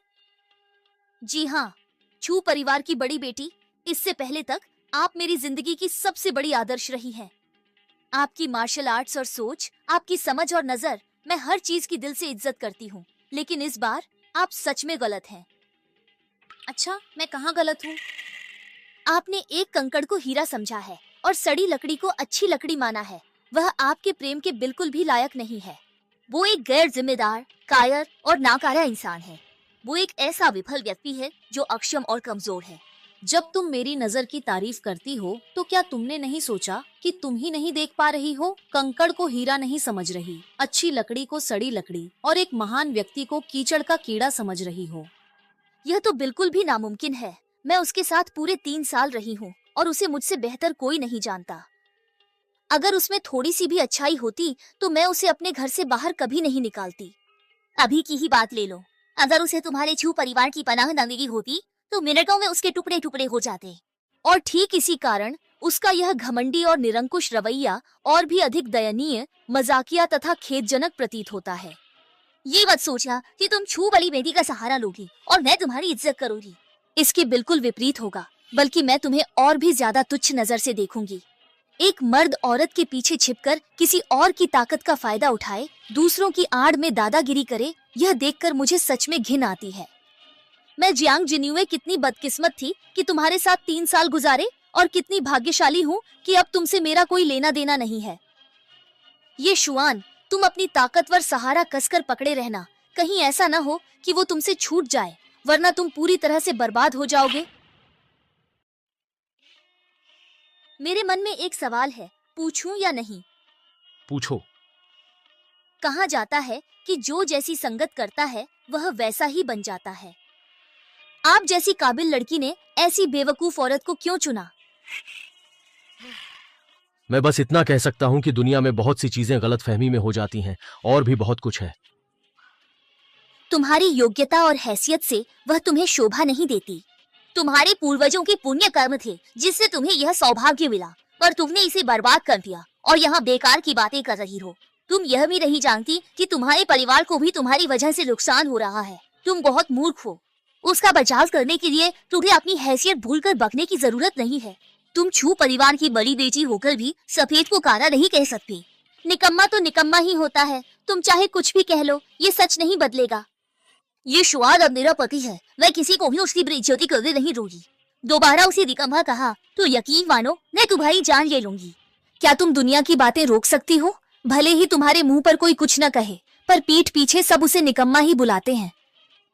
जी हाँ, छू परिवार की बड़ी बेटी। इससे पहले तक आप मेरी जिंदगी की सबसे बड़ी आदर्श रही हैं। आपकी मार्शल आर्ट्स और सोच, आपकी समझ और नजर, मैं हर चीज की दिल से इज्जत करती हूँ। लेकिन इस बार आप सच में गलत हैं। अच्छा, मैं कहाँ गलत हूँ? आपने एक कंकड़ को हीरा समझा है और सड़ी लकड़ी को अच्छी लकड़ी माना है। वह आपके प्रेम के बिल्कुल भी लायक नहीं है। वो एक गैर जिम्मेदार, कायर और नाकारा इंसान है। वो एक ऐसा विफल व्यक्ति है जो अक्षम और कमजोर है। जब तुम मेरी नजर की तारीफ करती हो, तो क्या तुमने नहीं सोचा कि तुम ही नहीं देख पा रही हो? कंकड़ को हीरा नहीं समझ रही, अच्छी लकड़ी को सड़ी लकड़ी और एक महान व्यक्ति को कीचड़ का कीड़ा समझ रही हो। यह तो बिल्कुल भी नामुमकिन है। मैं उसके साथ पूरे 3 साल रही हूँ और उसे मुझसे बेहतर कोई नहीं जानता। अगर उसमें थोड़ी सी भी अच्छाई होती तो मैं उसे अपने घर से बाहर कभी नहीं निकालती। अभी की ही बात ले लो, अगर उसे तुम्हारे छू परिवार की पनाह न मिली होती तो मिनटों में उसके टुकड़े टुकड़े हो जाते। और ठीक इसी कारण उसका यह घमंडी और निरंकुश रवैया और भी अधिक दयनीय, मजाकिया तथा खेदजनक प्रतीत होता है। ये मत सोचना कि तुम छू वाली बेटी का सहारा लोगी और मैं तुम्हारी इज्जत करूंगी। इसके बिल्कुल विपरीत होगा, बल्कि मैं तुम्हें और भी ज्यादा तुच्छ नजर से देखूंगी। एक मर्द औरत के पीछे छिपकर किसी और की ताकत का फायदा उठाए, दूसरों की आड़ में दादागिरी करे, यह देखकर मुझे सच में घिन आती है। मैं जियांग जिन्यूए कितनी बदकिस्मत थी कि तुम्हारे साथ 3 साल गुजारे, और कितनी भाग्यशाली हूँ कि अब तुमसे मेरा कोई लेना देना नहीं है। ये शुआन, तुम अपनी ताकतवर सहारा कसकर पकड़े रहना, कहीं ऐसा न हो कि वो तुमसे छूट जाए, वरना तुम पूरी तरह से बर्बाद हो जाओगे। मेरे मन में एक सवाल है, पूछूं या नहीं? पूछो। कहा जाता है कि जो जैसी संगत करता है वह वैसा ही बन जाता है। आप जैसी काबिल लड़की ने ऐसी बेवकूफ औरत को क्यों चुना? मैं बस इतना कह सकता हूं कि दुनिया में बहुत सी चीजें गलतफहमी में हो जाती हैं, और भी बहुत कुछ है। तुम्हारी योग्यता और हैसियत से वह तुम्हें शोभा नहीं देती। तुम्हारे पूर्वजों के पुण्य कर्म थे जिससे तुम्हें यह सौभाग्य मिला, पर तुमने इसे बर्बाद कर दिया और यहाँ बेकार की बातें कर रही हो। तुम यह भी नहीं जानती कि तुम्हारे परिवार को भी तुम्हारी वजह से नुकसान हो रहा है। तुम बहुत मूर्ख हो। उसका बचाव करने के लिए तुम्हें अपनी हैसियत भूलकर बकने की जरूरत नहीं है। तुम छू परिवार की बड़ी बेटी होकर भी सफेद को काला नहीं कह सकती। निकम्मा तो निकम्मा ही होता है, तुम चाहे कुछ भी कह लो, ये सच नहीं बदलेगा। ये शुआन अब मेरा पति है, मैं किसी को भी उसकी बेइज्जती करने नहीं दूंगी। दोबारा उसे निकम्मा कहा तो यकीन मानो मैं तुम्हारी जान ले लूंगी। क्या तुम दुनिया की बातें रोक सकती हो? भले ही तुम्हारे मुंह पर कोई कुछ न कहे, पर पीठ पीछे सब उसे निकम्मा ही बुलाते हैं।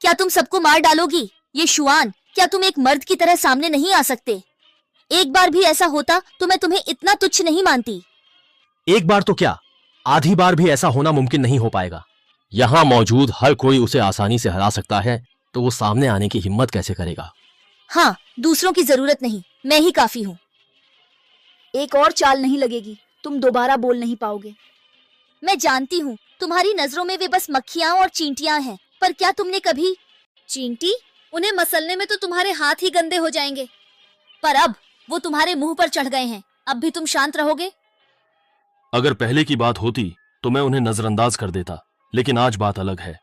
क्या तुम सबको मार डालोगी? ये शुआन, क्या तुम एक मर्द की तरह सामने नहीं आ सकते? एक बार भी ऐसा होता तो मैं तुम्हें इतना तुच्छ नहीं मानती। एक बार तो क्या, आधी बार भी ऐसा होना मुमकिन नहीं हो पाएगा। यहां मौजूद हर कोई उसे आसानी से हरा सकता है, तो वो सामने आने की हिम्मत कैसे करेगा? हाँ, दूसरों की जरूरत नहीं, मैं ही काफी हूँ। एक और चाल नहीं लगेगी, तुम दोबारा बोल नहीं पाओगे। मैं जानती हूँ तुम्हारी नजरों में वे बस मक्खियाँ और चींटियाँ हैं, पर क्या तुमने कभी चींटी? उन्हें मसलने में तो तुम्हारे हाथ ही गंदे हो जाएंगे। पर अब वो तुम्हारे मुंह पर चढ़ गए हैं, अब भी तुम शांत रहोगे? अगर पहले की बात होती तो मैं उन्हें नजरअंदाज कर देता, लेकिन आज बात अलग है।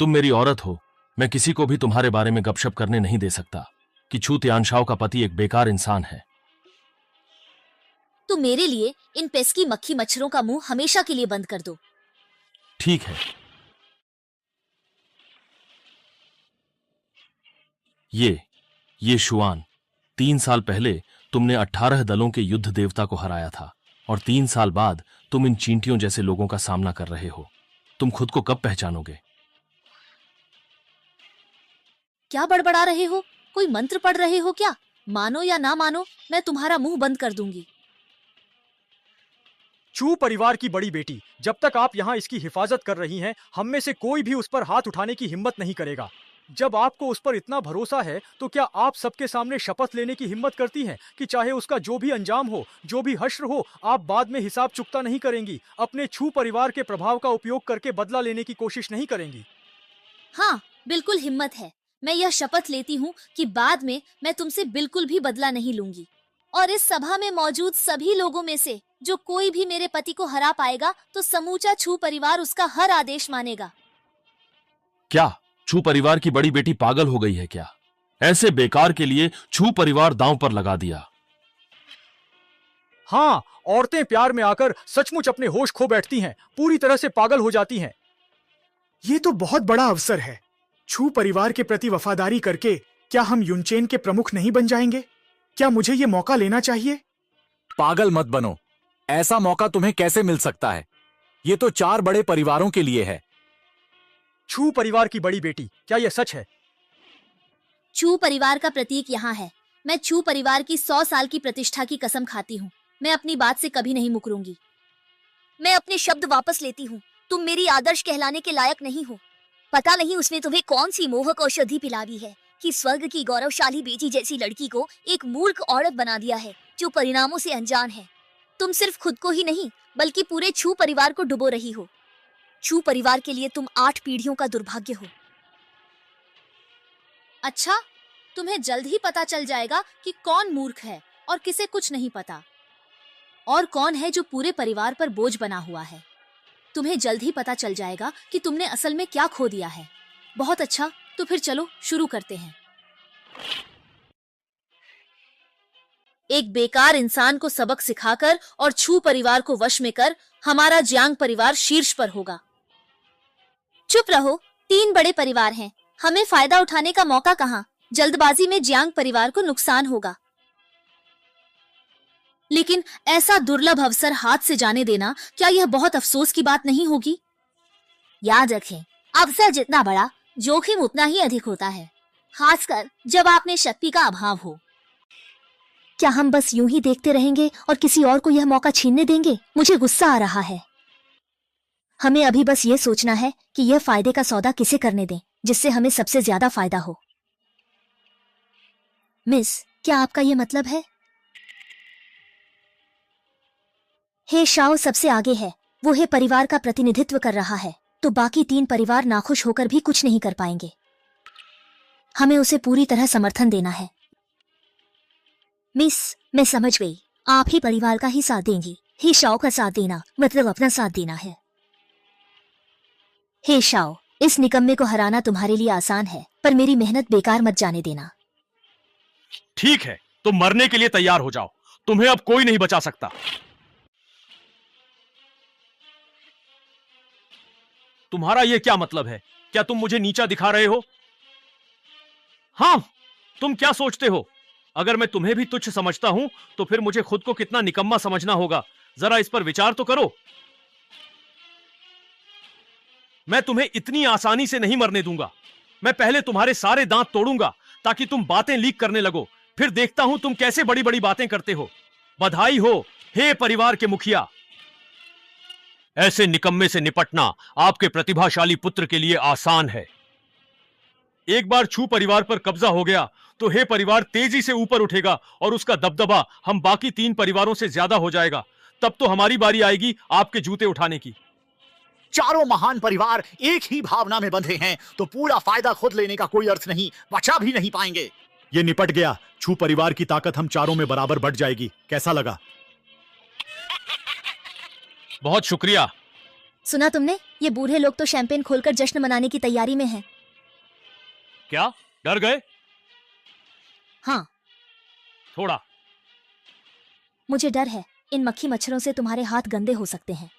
तुम मेरी औरत हो, मैं किसी को भी तुम्हारे बारे में गपशप करने नहीं दे सकता कि छू तियानशाओ का पति एक बेकार इंसान है। तो मेरे लिए इन पेस्की मक्खी मच्छरों का मुंह हमेशा के लिए बंद कर दो। ठीक है। ये शुआन, 3 साल पहले तुमने 18 दलों के युद्ध देवता को हराया था, और 3 साल बाद तुम इन चींटियों जैसे लोगों का सामना कर रहे हो। तुम खुद को कब पहचानोगे? क्या बड़बड़ा रहे हो? कोई मंत्र पढ़ रहे हो क्या? मानो या ना मानो, मैं तुम्हारा मुंह बंद कर दूंगी। छू परिवार की बड़ी बेटी, जब तक आप यहाँ इसकी हिफाजत कर रही हैं, हम में से कोई भी उस पर हाथ उठाने की हिम्मत नहीं करेगा। जब आपको उस पर इतना भरोसा है, तो क्या आप सबके सामने शपथ लेने की हिम्मत करती हैं कि चाहे उसका जो भी अंजाम हो, जो भी हश्र हो, आप बाद में हिसाब चुकता नहीं करेंगी, अपने छू परिवार के प्रभाव का उपयोग करके बदला लेने की कोशिश नहीं करेंगी? हाँ, बिल्कुल हिम्मत है। मैं यह शपथ लेती हूँ कि बाद में मैं तुमसे बिल्कुल भी बदला नहीं लूंगी। और इस सभा में मौजूद सभी लोगों में से जो कोई भी मेरे पति को हरा पाएगा, तो समूचा छू परिवार उसका हर आदेश मानेगा। क्या छू परिवार की बड़ी बेटी पागल हो गई है क्या? ऐसे बेकार के लिए छू परिवार दांव पर लगा दिया। हाँ, औरतें प्यार में आकर सचमुच अपने होश खो बैठती हैं, पूरी तरह से पागल हो जाती हैं। ये तो बहुत बड़ा अवसर है। छू परिवार के प्रति वफादारी करके क्या हम युनचेन के प्रमुख नहीं बन जाएंगे? क्या मुझे ये मौका लेना चाहिए? पागल मत बनो, ऐसा मौका तुम्हें कैसे मिल सकता है? ये तो 4 बड़े परिवारों के लिए है। छू परिवार की बड़ी बेटी, क्या यह सच है? छू परिवार का प्रतीक यहाँ है। मैं छू परिवार की 100 साल की प्रतिष्ठा की कसम खाती हूँ। मैं अपनी बात से कभी नहीं मुकरूंगी। मैं अपने शब्द वापस लेती हूँ। तुम मेरी आदर्श कहलाने के लायक नहीं हो। पता नहीं उसने तुम्हें कौन सी मोहक औषधि पिला दी है कि स्वर्ग की गौरवशाली बेटी जैसी लड़की को एक मूर्ख औरत बना दिया है जो परिणामों से अनजान है। तुम सिर्फ खुद को ही नहीं बल्कि पूरे छू परिवार को डुबो रही हो। छू परिवार के लिए तुम 8 पीढ़ियों का दुर्भाग्य हो। अच्छा, तुम्हें जल्द ही पता चल जाएगा कि कौन मूर्ख है और किसे कुछ नहीं पता, और कौन है जो पूरे परिवार पर बोझ बना हुआ है। तुम्हें जल्द ही पता चल जाएगा कि तुमने असल में क्या खो दिया है। बहुत अच्छा, तो फिर चलो शुरू करते हैं। एक बेकार इंसान को सबक सिखाकर और छू परिवार को वश में कर हमारा जियांग परिवार शीर्ष पर होगा। चुप रहो, 3 बड़े परिवार हैं, हमें फायदा उठाने का मौका कहाँ? जल्दबाजी में जियांग परिवार को नुकसान होगा। लेकिन ऐसा दुर्लभ अवसर हाथ से जाने देना, क्या यह बहुत अफसोस की बात नहीं होगी? याद रखें, अवसर जितना बड़ा, जोखिम उतना ही अधिक होता है, खासकर जब आप में शक्ति का अभाव हो। क्या हम बस यूं ही देखते रहेंगे और किसी और को यह मौका छीनने देंगे? मुझे गुस्सा आ रहा है। हमें अभी बस ये सोचना है कि यह फायदे का सौदा किसे करने दें, जिससे हमें सबसे ज्यादा फायदा हो। मिस, क्या आपका यह मतलब है? हे शाओ सबसे आगे है, वो हे परिवार का प्रतिनिधित्व कर रहा है, तो बाकी 3 परिवार नाखुश होकर भी कुछ नहीं कर पाएंगे। हमें उसे पूरी तरह समर्थन देना है। मिस, मैं समझ गई, आप ही परिवार का ही साथ देंगी। हे शाओ का साथ देना मतलब अपना साथ देना है। हे शाओ, इस निकम्मे को हराना तुम्हारे लिए आसान है, पर मेरी मेहनत बेकार मत जाने देना। ठीक है, तुम मरने के लिए तैयार हो जाओ, तुम्हें अब कोई नहीं बचा सकता। तुम्हारा यह क्या मतलब है? क्या तुम मुझे नीचा दिखा रहे हो? हाँ, तुम क्या सोचते हो? अगर मैं तुम्हें भी तुच्छ समझता हूं तो फिर मुझे खुद को कितना निकम्मा समझना होगा, जरा इस पर विचार तो करो। मैं तुम्हें इतनी आसानी से नहीं मरने दूंगा। मैं पहले तुम्हारे सारे दांत तोड़ूंगा ताकि तुम बातें लीक करने लगो, फिर देखता हूं तुम कैसे बड़ी बड़ी बातें करते हो। बधाई हो हे परिवार के मुखिया। ऐसे निकम्मे से निपटना आपके प्रतिभाशाली पुत्र के लिए आसान है। एक बार छू परिवार पर कब्जा हो गया तो हे परिवार तेजी से ऊपर उठेगा और उसका दबदबा हम बाकी 3 परिवारों से ज्यादा हो जाएगा। तब तो हमारी बारी आएगी आपके जूते उठाने की। चारों महान परिवार एक ही भावना में बंधे हैं तो पूरा फायदा खुद लेने का कोई अर्थ नहीं, बचा भी नहीं पाएंगे। ये निपट गया। छू परिवार की ताकत हम चारों में बराबर बढ़ जाएगी। कैसा लगा? बहुत शुक्रिया। सुना तुमने? ये बूढ़े लोग तो शैंपेन खोलकर जश्न मनाने की तैयारी में हैं। क्या डर गए? हाँ, थोड़ा। मुझे डर है, इन मक्खी मच्छरों से तुम्हारे हाथ गंदे हो सकते हैं।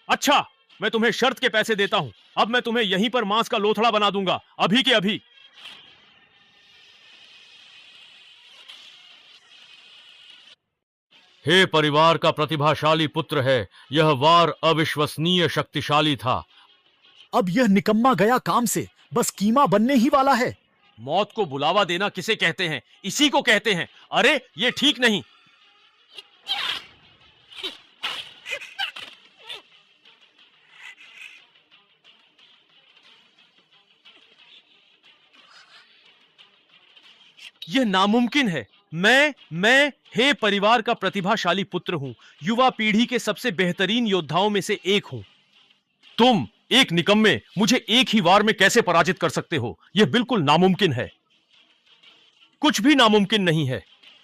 अच्छा, मैं तुम्हें शर्त के पैसे देता हूं। अब मैं तुम्हें यहीं पर मांस का लोथड़ा बना दूंगा, अभी के अभी। हे परिवार का प्रतिभाशाली पुत्र है, यह वार अविश्वसनीय शक्तिशाली था। अब यह निकम्मा गया काम से, बस कीमा बनने ही वाला है। मौत को बुलावा देना किसे कहते हैं? इसी को कहते हैं। अरे ये ठीक नहीं। यह नामुमकिन है। मैं हे परिवार का प्रतिभाशाली पुत्र हूं, युवा पीढ़ी के सबसे बेहतरीन योद्धाओं में से एक हूं। तुम एक निकम्मे मुझे एक ही वार में कैसे पराजित कर सकते हो? यह बिल्कुल नामुमकिन है। कुछ भी नामुमकिन नहीं है।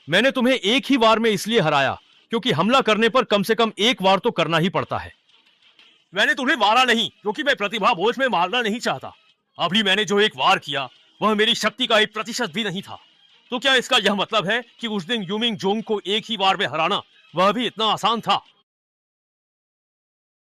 मैंने तुम्हें एक ही वार में इसलिए हराया क्योंकि हमला करने पर कम से कम एक वार तो करना ही पड़ता है। मैंने तुम्हें मारा नहीं क्योंकि मैं प्रतिभा भोज में मारना नहीं चाहता। अभी मैंने जो एक वार किया वह मेरी शक्ति का 1% भी नहीं था। तो क्या इसका यह मतलब है कि उस दिन यूमिंग जोंग को एक ही वार में हराना वह भी इतना आसान था?